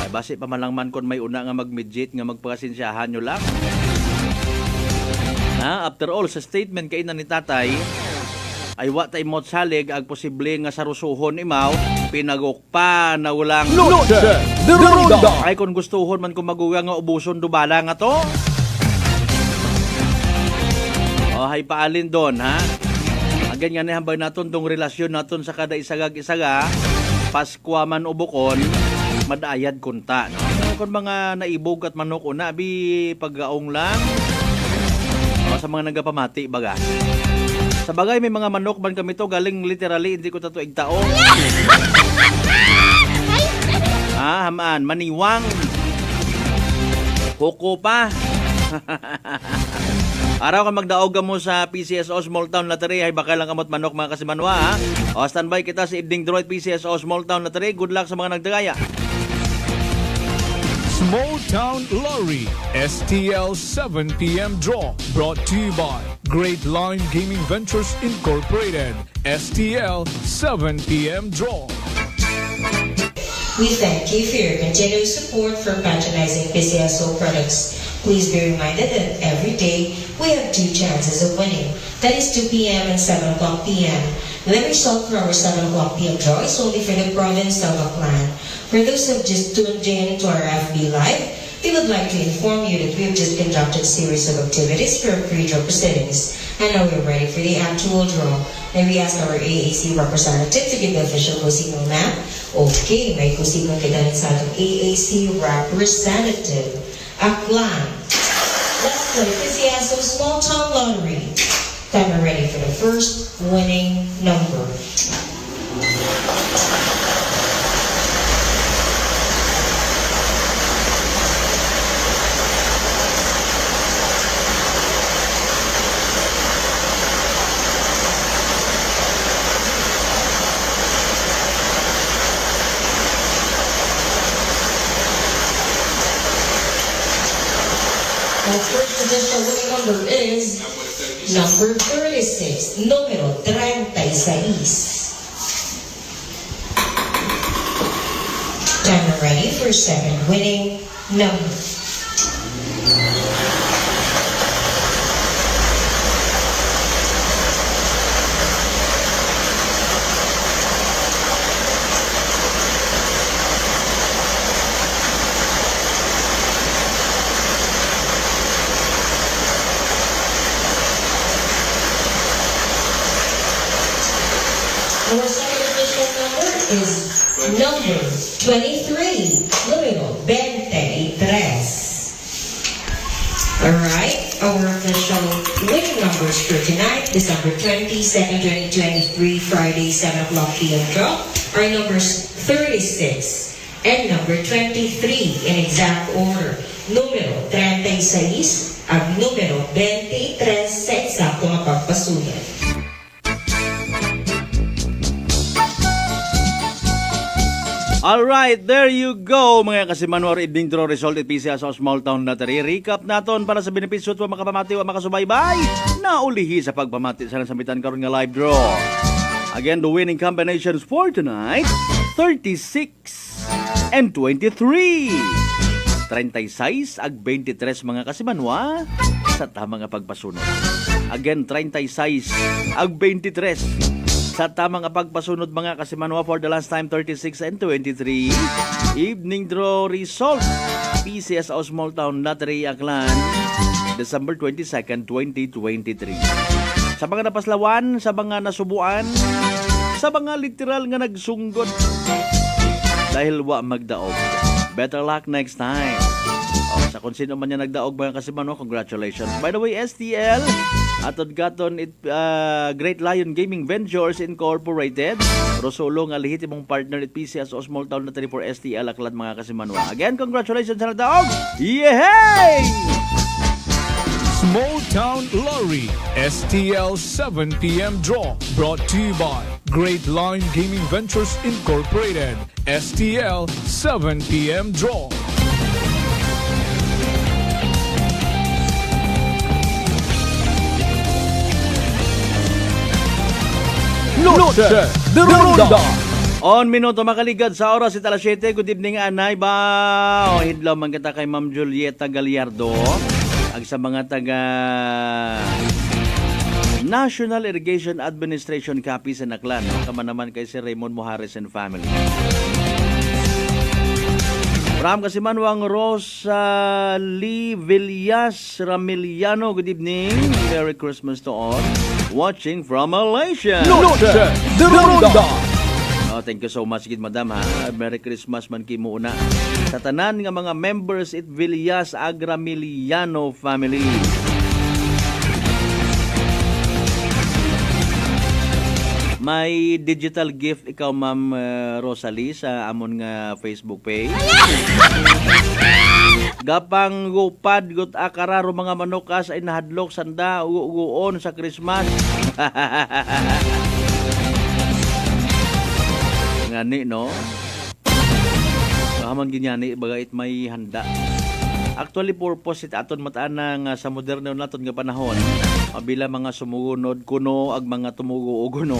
Ay, base pa man lang man kon may una nga mag-mediate nga magpakasensyahan nyo lang. After all, sa statement kay ni tatay, ay wa tay mot salig ag posible nga sarusuhon imaw pinagukpa na ulang Noche de Ronda. Ay kung gustuhon man kung magugang nga ubuson dubala nga to. O hay paalin doon ha. Agan nga hambay naton tong relasyon naton sa kada isagag-isaga, Paskwa man o bukon, madayad kunta. No? Kung mga naibog at manok una, abi paggaong lang. O sa mga nagapamati baga. Sa bagay, may mga manok man kami to, galing literally, hindi ko tato igtaong. Hamaan, maniwang. Huko pa. Araw ka magdaog mo sa PCSO Small Town Lottery, ay baka lang kamot manok mga kasimanwa, ha? O, standby kita sa Evening Droid PCSO Small Town Lottery. Good luck sa mga nagdagaya. Small Town Lottery STL 7 p.m. draw brought to you by Great Line Gaming Ventures Incorporated. STL 7 p.m. draw. We thank you for your continued support for patronizing PCSO products. Please be reminded that every day we have 2 chances of winning. That is 2 p.m. and 7 o'clock p.m. The result for our 7 o'clock p.m. draw is only for the province of Aklan. For those who have just tuned in to our FB Live, we would like to inform you that we have just conducted a series of activities for pre-draw proceedings, and now we're ready for the actual draw. May we ask our AAC representative to give the official kusino ma'am? Okay, may kusino kita sa atong AAC representative, Aklan. Let's play PCSO Small Town Lottery. Time we're ready for the first winning number. Our first additional winning number is number 36, número 36. Time ready for second winning number. Our second additional number is number 23, número 23. Alright, our official winning numbers for tonight, December 22nd, 2023, Friday, 7 o'clock p.m. draw, are numbers 36 and number 23 in exact order. Numero 36 at numero 23 sa eksakto nga pagpasulat. Alright, there you go mga kasimanwar, evening draw result at PCSO Small Town Lottery. Recap naton para sa benepisyo at makapamati o makasubaybay na ulihi sa pagpamati sa nasambitan karon nga live draw. Again, the winning combinations for tonight, 36 and 23. 36 ag 23 mga kasimanwa sa tamang pagpasunod. Again, 36 ag 23. Sa tamang pagpasunod mga kasimanwa for the last time 36 and 23. Evening draw result. PCSO Small Town Lottery Aklan, December 22nd, 2023. Sa mga napaslawan, sa mga nasubuan, sa mga literal nga nagsunggot dahil wa magdaog. Better luck next time. Sa kung sino man niya nagdaog mga kasimanwa, congratulations. By the way, STL, atod gaton Great Lion Gaming Ventures Incorporated, Rosolo nga lehitimong partner at PCSO Small Town Lottery for STL Aklan mga kasimanwa. Again, congratulations sa nagdaog! Yehey! Small Town Lottery, STL 7 p.m. draw, brought to you by Great Lion Gaming Ventures Incorporated, STL 7 p.m. draw. Noche de Ronda. On minuto makaligad sa oras si alas 7. Good evening anay ba? O hidlaw man kita kay Ma'am Julieta Gallardo. Ag sa mga taga National Irrigation Administration Capiz sa Aklan. Kama naman kay si Raymond Mojares and family. Ram kasi Manuang Rosalie Villas Ramiliano. Good evening. Merry Christmas to all. Watching from Malaysia. Noche de Ronda. Oh, thank you so much, gid madam ha. Merry Christmas man kimo una. Sa tanan nga mga members it Villas Agramiliano family. May digital gift ikaw Ma'am Rosalie sa amon nga Facebook page. Gapang gupad gut akararo mga manok sa inahadlok sanda uguon sa Christmas. Ngani no. Kahaman ginyani bagait may handa. Actually purpose it aton mataan nga sa moderno naton nga panahon. Mabila mga sumugunod kuno ag mga tumugo uguno.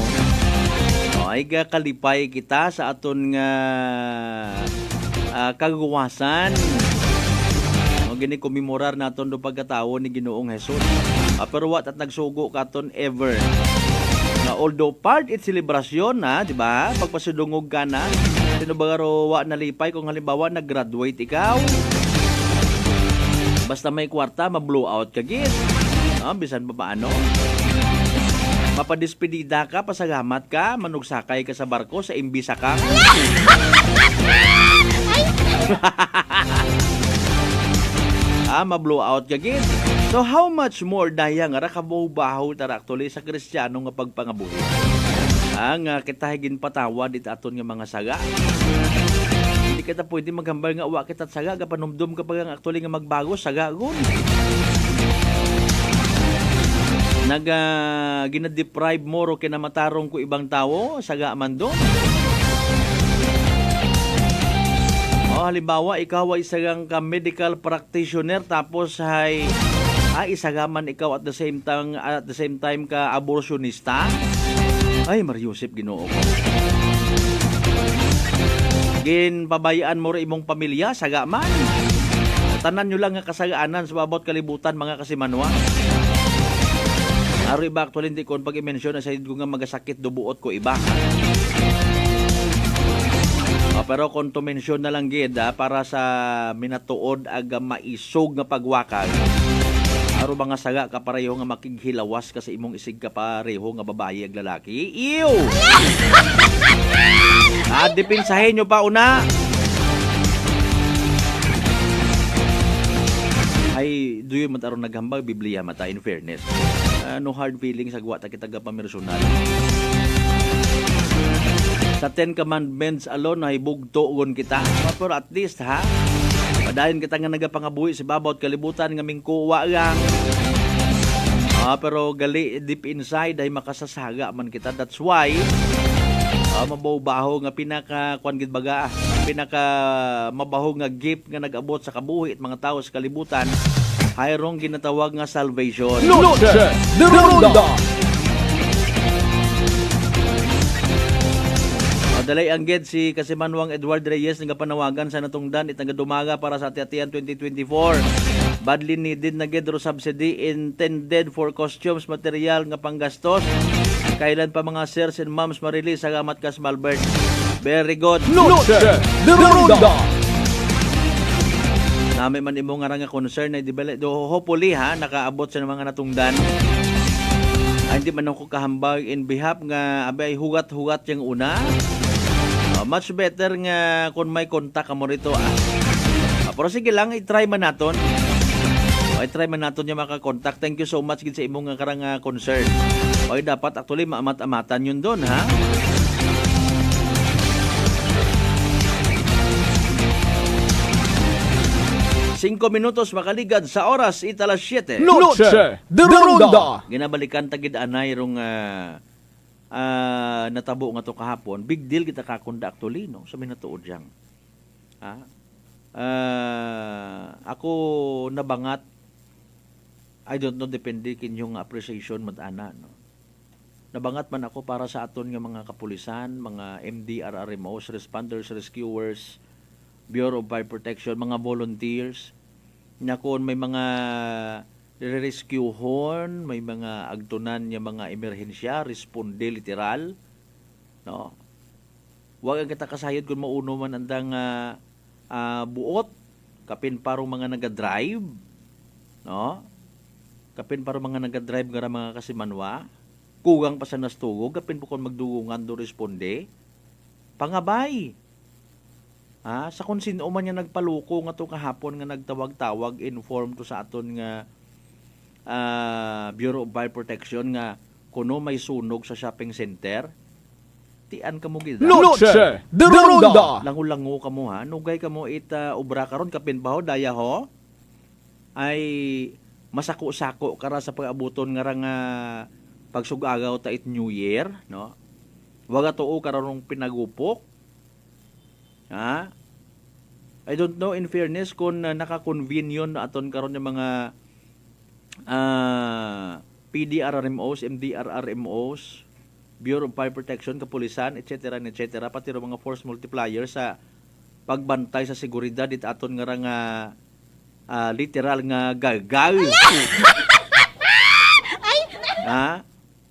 Ay kalipay kita sa aton nga kagawasan. Gini kumemorar naton do pagkatawo ni Ginoong Hesus. Pero wat at nagsugo katon ever. Na although part it celebration na, di ba? Pagpasidungog ka na, sino ba wa nalipay kung halimbawa nag-graduate ikaw? Basta may kwarta, ma-blow out ka gid. Bisan pa paano? Mapadispedida ka, pasagamat ka, manugsakay ka sa barko, sa imbisa ka. Ma-blow out ka gid. So how much more dayang nga kabaw-bahaw tara actually sa Kristiyano nga pagpangabuhi. Ang kita higin patawad it aton nga mga saga. Hindi kita pwede maghambal nga wa kita saga kapanumdum kapag ang actually nga magbago saga gun. Gina-deprive mo ro kinamatarong ko ibang tawo saga man do. Halimbawa, ikaw ay isang medical practitioner tapos ay isagaman ikaw at the same time ka abortionista. Ay, Mariusip Ginoo ko. Pabayaan mo rin imong pamilya, sagaman. Tanan nyo lang nga kasagaanan sa babot kalibutan mga kasimanwa. Aro iba actually hindi ko pag-i-mention na sa ko nga magasakit dubuot ko iba. Pero kung to-mention na lang gid para sa minatuod aga maisog nga pagwakag. Aro mga saga ka pareho nga makighilawas ka sa imong isig ka pareho nga babae ag lalaki. Ew! Dipinsahin nyo pa una. Ay, doon man taron naghambag Biblia mata in fairness. No hard feelings agwa ta kita pamersonal. Sa 10 Commandments alone ay bugtoon kita. Pero at least ha, padayon kita nga nagapangabuhi sa babaw at kalibutan nga mingkuwa lang. Pero gali deep inside ay makasasaga man kita. That's why mabaho nga pinaka gid baga, pinaka mabaho nga gift nga nag-abot sa kabuhi at mga tao sa kalibutan hayrong ginatawag nga salvation. Noche de Ronda. Dalay ang ged si Kasimanwang Edward Reyes nga panawagan sa natungdan itang dumaga para sa Ati-Atian 2024. Badly needed na ged ro subsidy intended for costumes material nga panggastos Kailan pa mga sirs and moms marilis? Salamat ka, Smalbert. Very good. Noche de Ronda. Nami man imo nga nga concern na hopefully ha nakaabot sa mga natungdan. Ay, hindi man ako kahambag in behalf nga abay hugat-hugat yung una. Much better nga kung may kontak mo rito. Pero sige lang, i-try man naton. I-try man naton yung makakontak. Thank you so much gid sa imong nga karang concern. Okay, dapat actually maamat-amatan yun doon, ha? Cinco minutos makaligad sa oras italas 7. Noche de Ronda. Ginabalikan tagid anay rong natabo nga to kahapon. Big deal kita kakunda actually, no? Sa minatuod diyang. Ako nabangat. I don't know, depende kinyong appreciation matana, no? Nabangat man ako para sa aton nga mga kapulisan, mga MDRRMOs, responders, rescuers, Bureau of Fire Protection, mga volunteers, na kung may mga rescue horn, may mga agtunan niya mga emerhensya, responde literal, no? Huwag ang kita kasayod kung mauno man andang buot, kapin parong mga nagadrive, no? Kapin parong mga nagadrive nga mga kasimanwa, kugang pa sa nastugog, kapin po kung magdugungan do responde, pangabay. Sa kung sino man niya nagpaluko nga to kahapon nga nagtawag-tawag, inform to sa aton nga Bureau of Fire Protection nga kuno may sunog sa shopping center, tian ka mo gid. Noche de Ronda. Lango-lango ka mo, ha. Nugay ka mo ubra karon kapin baho daya ho. Ay masako-sako kara sa pag-abuton nga nga pagsugagaw ta it New Year, no? Waga tuo karon pinagupok. I don't know in fairness kung naka-convene yun aton karon yung mga PDRRMOs, MDRRMOs, Bureau of Fire Protection, kapulisan, etc., pati ro mga force multiplier sa pagbantay sa seguridad it aton nga literal nga gagal.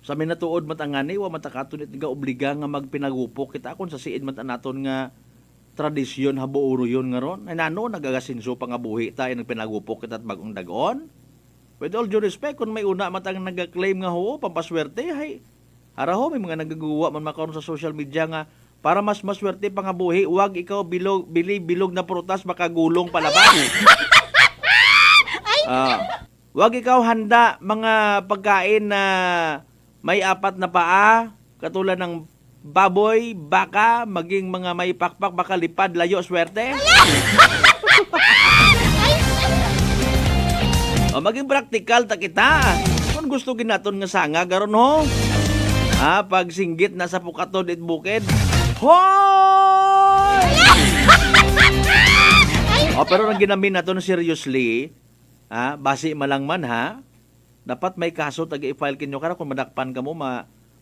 Sa minatuod matangani wa matakaton it nga obliga nga magpinagupok kita kon sa siin man naton nga tradisyon habuuro yun nga ron. Ay nano, nagagasinso pa nga buhi tayo nagpinagupok kita at bagong dagon. With all due respect, kung may una matang nag-claim nga ho, pampaswerte, hay. Haraho, may mga nagagawa man makaroon sa social media nga, para mas maswerte pa nga buhi, wag ikaw bilog na prutas, makagulong palaban. Wag ikaw handa mga pagkain na may 4 na paa, katulad ng baboy, baka, maging mga may pakpak, baka lipad, layo, swerte. Maging praktikal ta kita. Kung gusto ginaton nga sanga, garon ho. Pag singgit na sa pukatod it bukid. Hoy! Pero nang ginamin nato seriously, basi malang man ha, dapat may kaso taga-i-file kinyo kara kung madakpan ka mo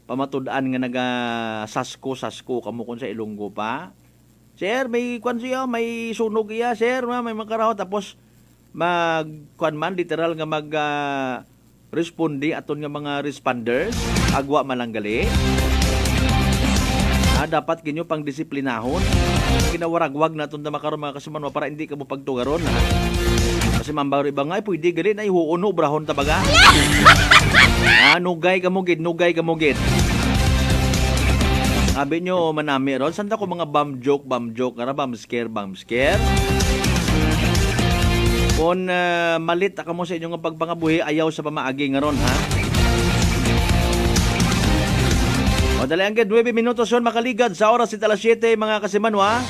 pamatud-an nga naga-sasko kamo kun sa Ilonggo pa. Sir, may kwan siya, may sunog iya, sir, may makaraho tapos magkuan man literal nga respondi aton nga mga responders, agwa malanggali. Dapat kinyo pang disiplinahon. Kinawaragwag naton na makaroon mga kasimanwa para hindi ka mo pagtugaron, ha. Kasi mambaw iba nga, pwede gali na ihuuno, brahon tabaga. Nugay ka mo gid. Sabi nyo, manami ron, saan ko mga bum joke, bum scare. Kung malit ka mo sa inyong pagpangabuhi, ayaw sa pamaagi nga ron, ha? O, dali ang 9 minutos yun, makaligad sa oras italas 7, mga kasimanwa.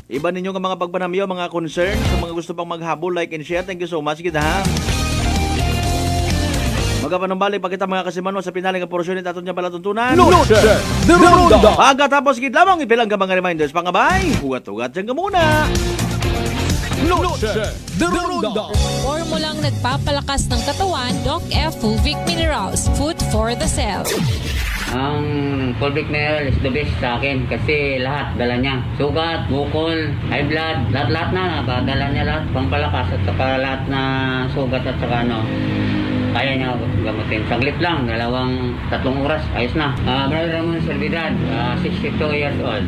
Iba ninyo nga mga pagpanamyo, mga concern, sa mga gusto pang maghabol, like and share. Thank you so much, kita, ha? Magapanumbalik pa kita mga kasimanwa sa pinaling ang porosyon at aton niya palatuntunan. Noche de Ronda. Pagkatapos gid lamang ipilang ka mga reminders. Pangabay, hugat-hugat dyan ka muna. Noche de Ronda. Formulang nagpapalakas ng katawan, Doc F. Fulvic Minerals. Food for the cell. Ang Fulvic Mineral is the best sa akin kasi lahat dala niya. Sugat, bukol, high blood, lahat na dala niya lahat. Pampalakas at saka lahat na sugat at saka kaya niya gamutin. Saglit lang, 2-3 oras, ayos na. Brother Ramon Servidad, 62 years old.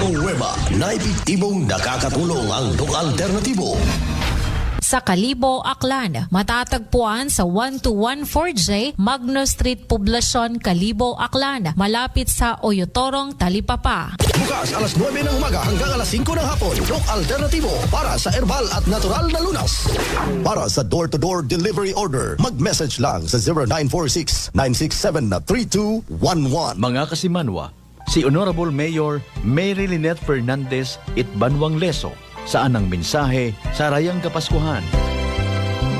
Nueva na epektibong nakakatulong ang Doc Alternativo. Sa Kalibo, Aklan, matatagpuan sa 1214J Magnus Street, Poblacion, Kalibo, Aklan, malapit sa Oyotorong, Talipapa. Bukas alas 9 ng umaga hanggang alas 5 ng hapon. Doc Alternativo para sa herbal at natural na lunas. Para sa door-to-door delivery order, mag-message lang sa 0946-967-3211. Mga kasimanwa, si Honorable Mayor Mary Lynette Fernandez Itbanwang Leso saan ang mensahe sa Rayang Kapaskuhan.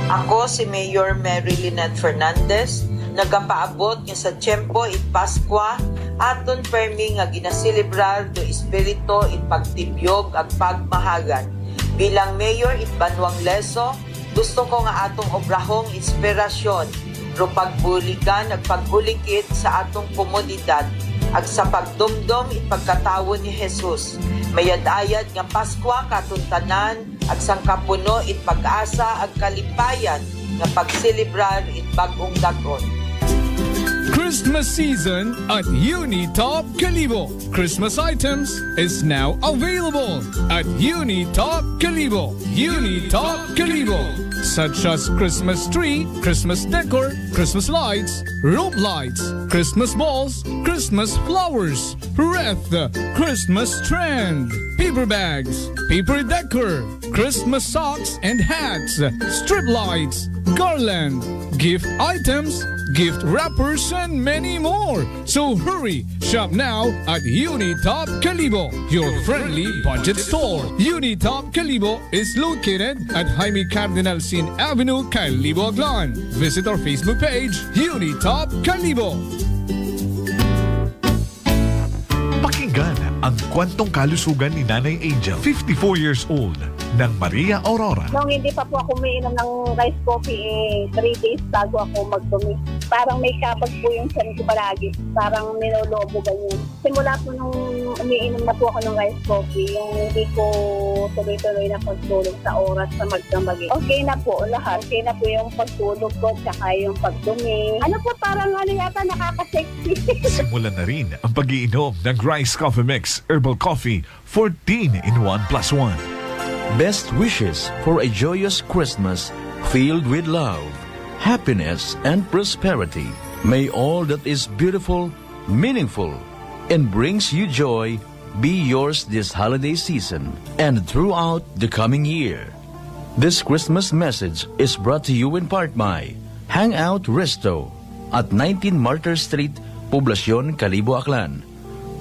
Ako si Mayor Mary Lynette Fernandez, nagapaabot niya sa Tiempo it Pascua, aton permi nga ginaselebrar do espiritu it pagtibyog ag pagmahagan. Bilang Mayor it Banwang Leso, gusto ko nga atong obrahong inspirasyon, ro pagbuligan ag pagbulikit sa atong komunidad, ag sa pagdumdom it pagkatawo ni Jesus. Mayad-ayad nga Paskwa katuntanan ag sangkapuno it pag-asa ag kalipayan nga pagselebrar it bag-ong dagon. Christmas season at Unitop Kalibo. Christmas items is now available at Unitop Kalibo. Unitop Kalibo. Such as Christmas tree, Christmas decor, Christmas lights, rope lights, Christmas balls, Christmas flowers, wreath, Christmas trend, paper bags, paper decor, Christmas socks and hats, strip lights, garland, gift items, gift wrappers, and many more. So hurry, shop now at Unitop Kalibo, your friendly budget store. Unitop Kalibo is located at Jaime Cardinal Sin Avenue, Kalibo, Aklan. Visit our Facebook page, Unitop Kalibo. Pakinggan ang kwentong kalusugan ni Nanay Angel, 54 years old, ng Maria Aurora. Nung hindi pa po ako umiinom ng rice coffee, 3 days bago ako magdumi. Parang may kapag po yung tiyan ko palagi. Parang ninolobo ganyan. Simula po nung umiinom na po ako ng rice coffee, yung hindi ko tuloy-tuloy na pagtulog sa oras na magdamagi. Okay na po lahat. Okay na po yung pagtulog ko, tsaka yung pagdumi. Ano po, parang yata nakaka-sexy. Simulan na rin ang pag-iinom ng Rice Coffee Mix Herbal Coffee 14 in 1 plus 1. Best wishes for a joyous Christmas filled with love, happiness, and prosperity. May all that is beautiful, meaningful, and brings you joy be yours this holiday season and throughout the coming year. This Christmas message is brought to you in part by Hangout Resto at 19 Martyr Street, Poblacion, Kalibo, Aklan.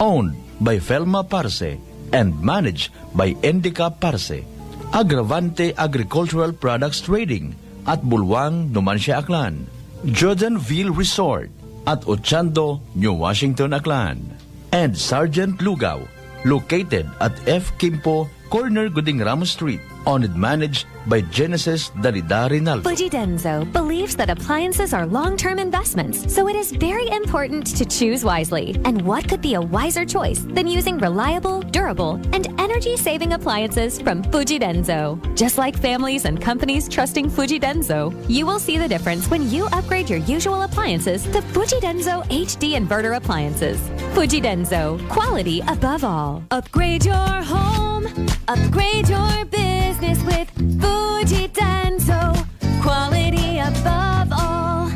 Owned by Felma Parse and managed by Endica Parse. Agravante Agricultural Products Trading at Bulwang, Numancia, Aklan. Jordanville Resort at Ochando, New Washington, Aklan. And Sergeant Lugaw, located at F. Kimpo, corner Guding Ramos Street, owned and managed by Genesis Darida Rinaldo. Fuji Denso believes that appliances are long-term investments, so it is very important to choose wisely. And what could be a wiser choice than using reliable, durable, and energy-saving appliances from Fuji Denso? Just like families and companies trusting Fuji Denso, you will see the difference when you upgrade your usual appliances to Fuji Denso HD inverter appliances. Fuji Denso, quality above all. Upgrade your home, upgrade your business with Fuji Denso, quality above all.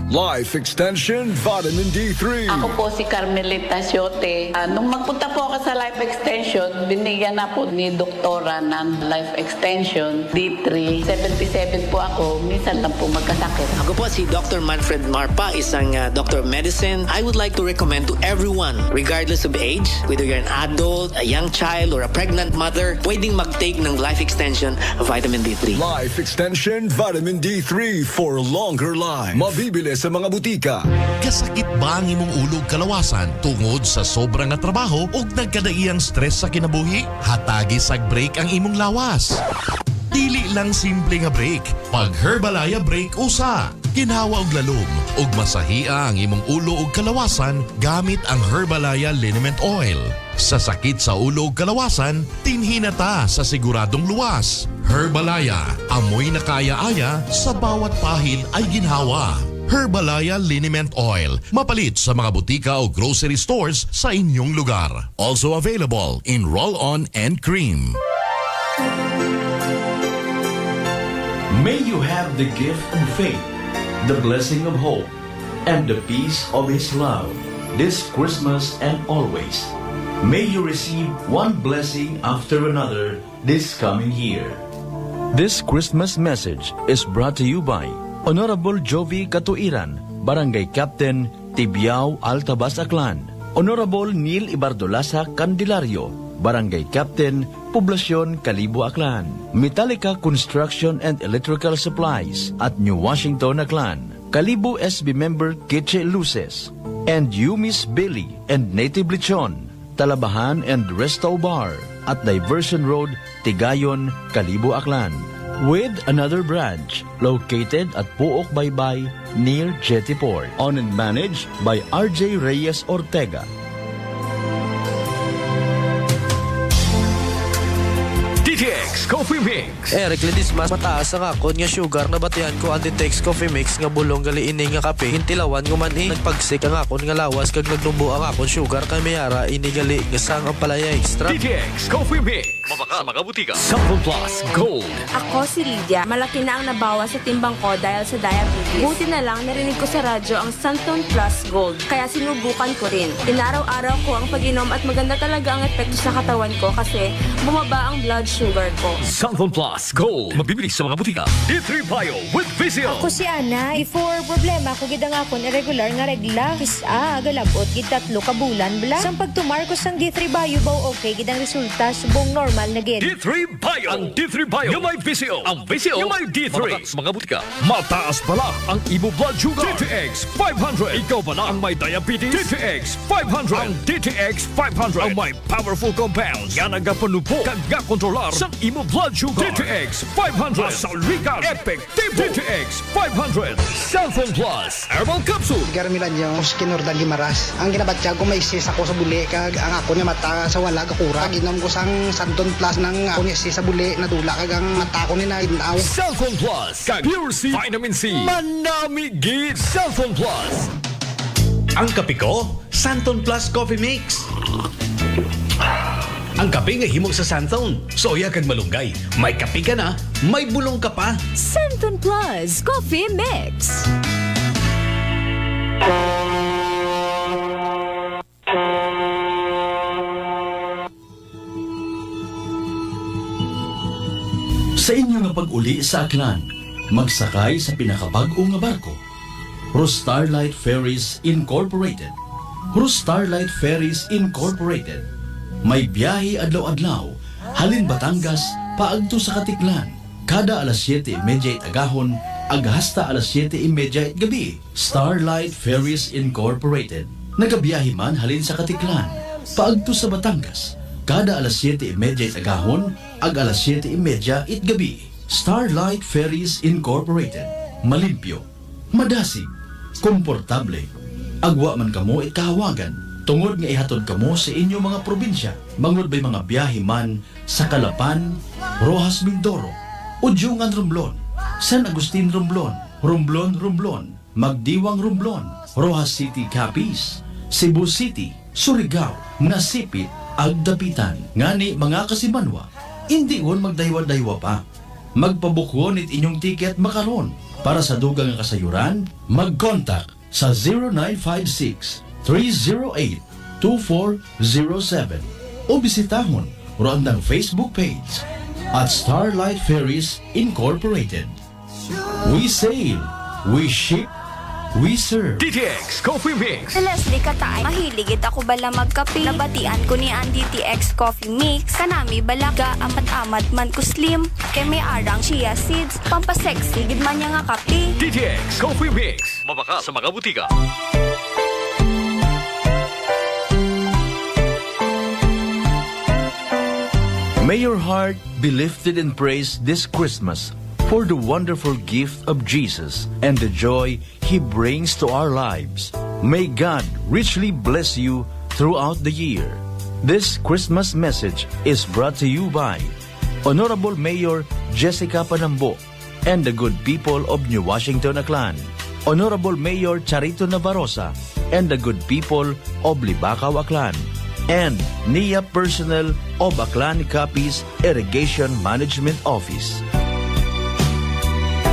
Life Extension Vitamin D3. Ako po si Carmelita Siote. Nung magpunta po ako sa Life Extension, binigyan na po ni doktora ng Life Extension D3. 77 po ako, minsan lang po magkasakit. Ako po si Dr. Manfred Marpa, isang doctor of medicine. I would like to recommend to everyone, regardless of age, whether you're an adult, a young child, or a pregnant mother, pwedeng mag-take ng Life Extension Vitamin D3. Life Extension Vitamin D3 for longer life. Mabibili sa mga butika. Kasakit ba ang imong ulog kalawasan tungod sa sobrang nga trabaho o nagkadaiyang stress sa kinabuhi? Hatagi sag break ang imong lawas. Dili lang simple nga break. Pag Herbalaya break usa. Ginhawa og lalom ug masahia ang imong ulo ug kalawasan gamit ang Herbalaya Liniment Oil. Sa sakit sa ulo ug kalawasan, tinhinata sa siguradong luwas. Herbalaya, amoy na kaya-aya sa bawat pahid ay ginhawa. Herbalaya Liniment Oil, mapalit sa mga butika o grocery stores sa inyong lugar. Also available in roll-on and cream. May you have the gift of faith, the blessing of hope, and the peace of His love this Christmas and always. May you receive one blessing after another this coming year. This Christmas message is brought to you by Honorable Jovi Katuiran, Barangay Captain, Tibiao, Altabas, Aklan. Honorable Neil Ibardolasa Candelario, Barangay Captain, Poblasyon, Kalibo, Aklan. Metallica Construction and Electrical Supplies at New Washington, Aklan. Kalibo SB member Kitche Luces. And Yumis Billy and Native Lechon, Talabahan and Resto Bar at Diversion Road, Tigayon, Kalibo, Aklan. With another branch located at Puok Baybay near Jetty Port. Owned and managed by RJ Reyes Ortega. DTX Coffee Mix. Eric Ledis mas mataas ang akon nga sugar na batian ko ang DTX Coffee Mix nga bulong gali ini nga kape. Hintilawan ko man nagpagsik ang akon nga lawas kag nagdumbo ang akon sugar kay mayara ini gali nga sang ang palaya extra. DTX Coffee Mix. Mabaka sa mga butika. Sample Plus Gold. Ako si Lydia. Malaki na ang nabawas sa timbang ko dahil sa diabetes. Buti na lang narinig ko sa radyo ang Santon Plus Gold. Kaya sinubukan ko rin. Inaraw-araw ko ang pag-inom at maganda talaga ang epekto sa katawan ko kasi bumaba ang blood sugar ko. Santon Plus Gold. Mabibili sa mga butika. D3 Bio with Vizio. Ako si Ana. Before problema ko gid ang akon irregular nga regla. Kisa galabot gid 3 ka bulan bla. Sang pagtumarkos sang D3 Bio baw okay gid ang resulta subong normal na gid. D3 Bio. Ang D3 Bio yung may Vizio. Ang Vizio yung may D3. Mataas mga butika. Mataas pala ang imo blood sugar. DTX 500. Ikaw pala ang may diabetes. DTX 500. Ang DTX 500 ang may powerful compounds. Yan ang gapanupo kag gakontrolar sa imo blood sugar. DTX 500. Masalikan. Epektibo. DTX 500. Santon Plus Herbal Capsule. Garmilan yung Skinor da Limaras. Ang ginabatya ko may sis ako sa buli kag ang ako niya mata sa wala kakura. Ginom ko sang Santon Plus ng ako niya sis sa buli nadula kag ang mata ko ni na inaw. Santon Plus kag Pure C Vitamin C. Manami gid Santon Plus. Ang kape ko, Santon Plus Coffee Mix. Ang kape nga himog sa Santon, soya kag malunggay. May kape ka na, may bulong ka pa. Santon Plus Coffee Mix. Sa inyo nga pag-uli sa Aklan, magsakay sa pinakabag-o nga barko. Starlight Ferries Incorporated. Starlight Ferries Incorporated. May biyahe adlaw-adlaw, halin Batangas, paagto sa Katiklan. Kada alas 7:30 agahon, hasta alas 7:30 gabi. Starlight Ferries Incorporated. Nagabiyahe man halin sa Katiklan, paagto sa Batangas. Kada alas 7:30 agahon, alas 7:30 gabi. Starlight Ferries Incorporated. Malimpyo, madasig, komportable. Agwa man kamo kahawagan. Tungod nga ihatod kamo sa inyo mga probinsya. Manglod ba'y mga biyahe man sa Calapan, Rojas Mindoro, Udyungan Romblon, San Agustin Romblon, Romblon, Magdiwang Romblon, Rojas City Capiz, Cebu City, Surigao, Nasipit, Agdapitan. Ngani mga kasimanwa, hindi won magdaywa-daywa pa. Magpabukwon it inyong tiket makaron. Para sa dugang nga kasayuran, mag-contact sa 0956-308-2407 o bisitahon ang Facebook page at Starlight Ferries Incorporated. We sail, we ship, we serve. DTX Coffee Mix. Si Leslie Katay, mahiligid ako bala magkape. Nabatian ko ni ang DTX Coffee Mix. Kanami balaga, amat-amat man ko slim. Kay may arang chia seeds, pampasexy, gid man niya nga kape. DTX Coffee Mix. Mabaka sa mga butika. May your heart be lifted in praise this Christmas for the wonderful gift of Jesus and the joy He brings to our lives. May God richly bless you throughout the year. This Christmas message is brought to you by Honorable Mayor Jessica Panambo and the good people of New Washington, Aklan. Honorable Mayor Charito Navarroza, and the good people of Libacao, Aklan, and NIA personnel of Aklan Capiz Irrigation Management Office.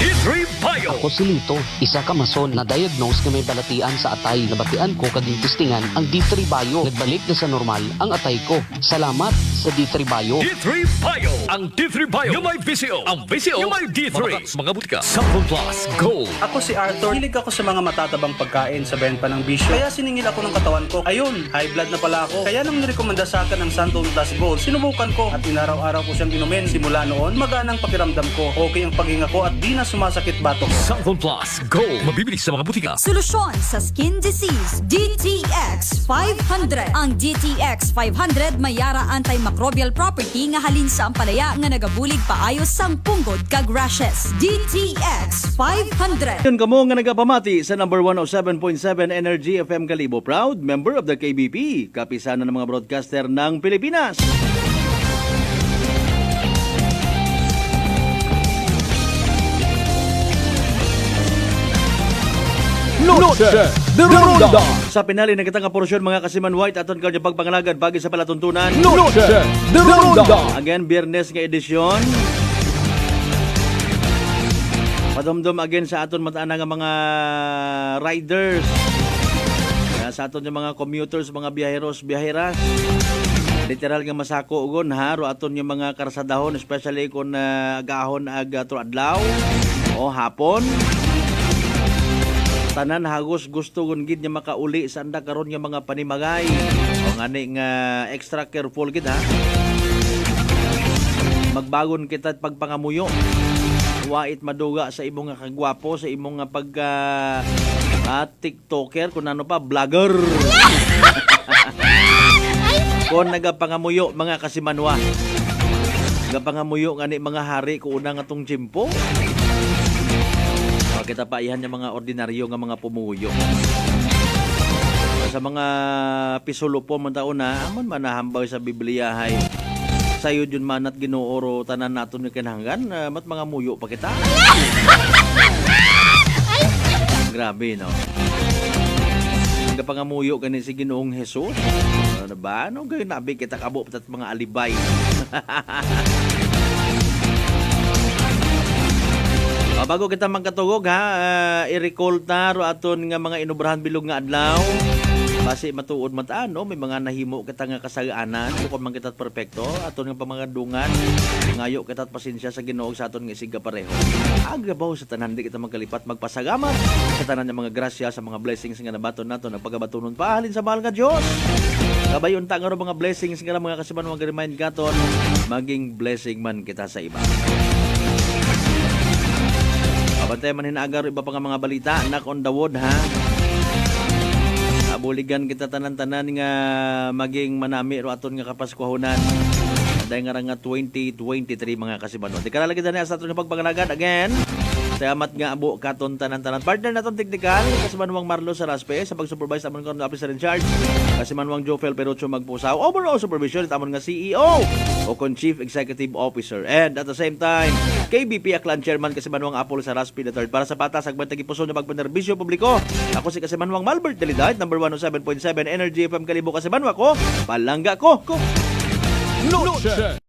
D3 Bio. Ako si Lito, isa ka mason na diagnose nga may balatian sa atay. Nabatian ko kaging testingan ang D3 Bio. Nagbalik na sa normal ang atay ko. Salamat sa D3 Bio. D3 Bio. Ang D3 Bio yung may VCO. Ang VCO yung may D3. Mga butika. Sample Plus Gold. Ako si Arthur. Hilig ako sa mga matatabang pagkain sa pa ng bisyo. Kaya siningil ako ng katawan ko. Ayun, high blood na pala ako. Kaya nang nirekomenda sa akin ang Santon Plus Gold, sinubukan ko at inaraw-araw ko siyang inumin. Simula noon, maganang pakiramdam ko. Okay ang paghinga ko at di na sumasakit batok. Sample Plus Gold. Mabibili sa mga butika. Solusyon sa skin disease, DTX 500. Ang DTX 500 may yara antimicrobial property nga halin sa ampalaya nga nagabulig paayos sang punggod kag rashes. DTX 500. Yun kamo nga nagapamati sa number 107.7 Energy FM Kalibo. Proud member of the KBP. Kapisanan ng mga broadcaster ng Pilipinas. Noche de Ronda. Sa pinali na kitang porsyon mga kasiman white aton kanya pagpangalagad bagi sa palatuntunan. Noche de Ronda. Again, Biyernes nga edisyon. Padomdom again sa aton mataan nga mga riders. Kaya sa aton yung mga commuters, mga biyaheros, biyaheras. Literal nga masako ugon ha, ro aton yung mga karsadahon, especially kung agahon ag tuadlaw o hapon. Tanan hagos gusto gun gid nga makauli sa anda karon nga mga panimagay. O ngani nga extra careful gid ha. Magbagon kita pagpangamuyo. Wait maduga sa imong nga kagwapo, sa imong nga pagka TikToker kung ano pa vlogger. Kung nagapangamuyo mga kasimanwa. Nagapangamuyo ngani mga hari ko una nga tong jimpo. Kita pa ihan yung mga ordinaryo nga mga pumuyo. Sa mga pisulo po man taon na, amon manahambaw sa Biblia hay. Sayo yun man at ginuoro tanan naton ni kinahanggan, mat mga muyo pa kita. Grabe no. Nga pangamuyo kani si Ginoong Hesus. Ano ba? Ano gayon nabi kita kabo patat mga alibay. Bago kita magkatugog ha, i-recall ta ro aton nga mga inubrahan bilog nga adlaw. Basi matuod man ta no, may mga nahimo kita nga kasagaanan, bukod man kita perpekto, aton nga pamangadungan, ngayo kita pasensya sa Ginoo sa aton nga isiga pareho. Agabaw sa tanan di kita magkalipat magpasagamat sa tanan nga mga grasya sa mga blessings nga nabaton nato nagpagabatunon pa halin sa mahal nga Dios. Kabayon ta nga ro mga blessings nga mga kasiman mga remind katon, maging blessing man kita sa iba. Abantay man hinagar iba pa nga mga balita, knock on the wood ha. Abuligan kita tanan-tanan nga maging manami ro aton nga kapaskuhonan. Dahil nga 2023 mga kasibanon. Di ka lalagyan na sa aton nga pagpangalagan again. Salamat nga abo katon tanan-tanan. Partner naton teknikal kasimanwang Marlo Saraspe sa pag-supervise amon kon officer in charge. Kasimanwang Jofel Perucho magpusaw. Overall supervision amon nga CEO o kon Chief Executive Officer. And at the same time, KBP Aklan Chairman kasimanwang Apollo Saraspe III. Para sa patas agban tagipuso nga pagpanerbisyo publiko. Ako si kasimanwang Malbert Delidad, number 107.7 Energy FM Kalibo kasimanwa ko. Palangga ko. Noche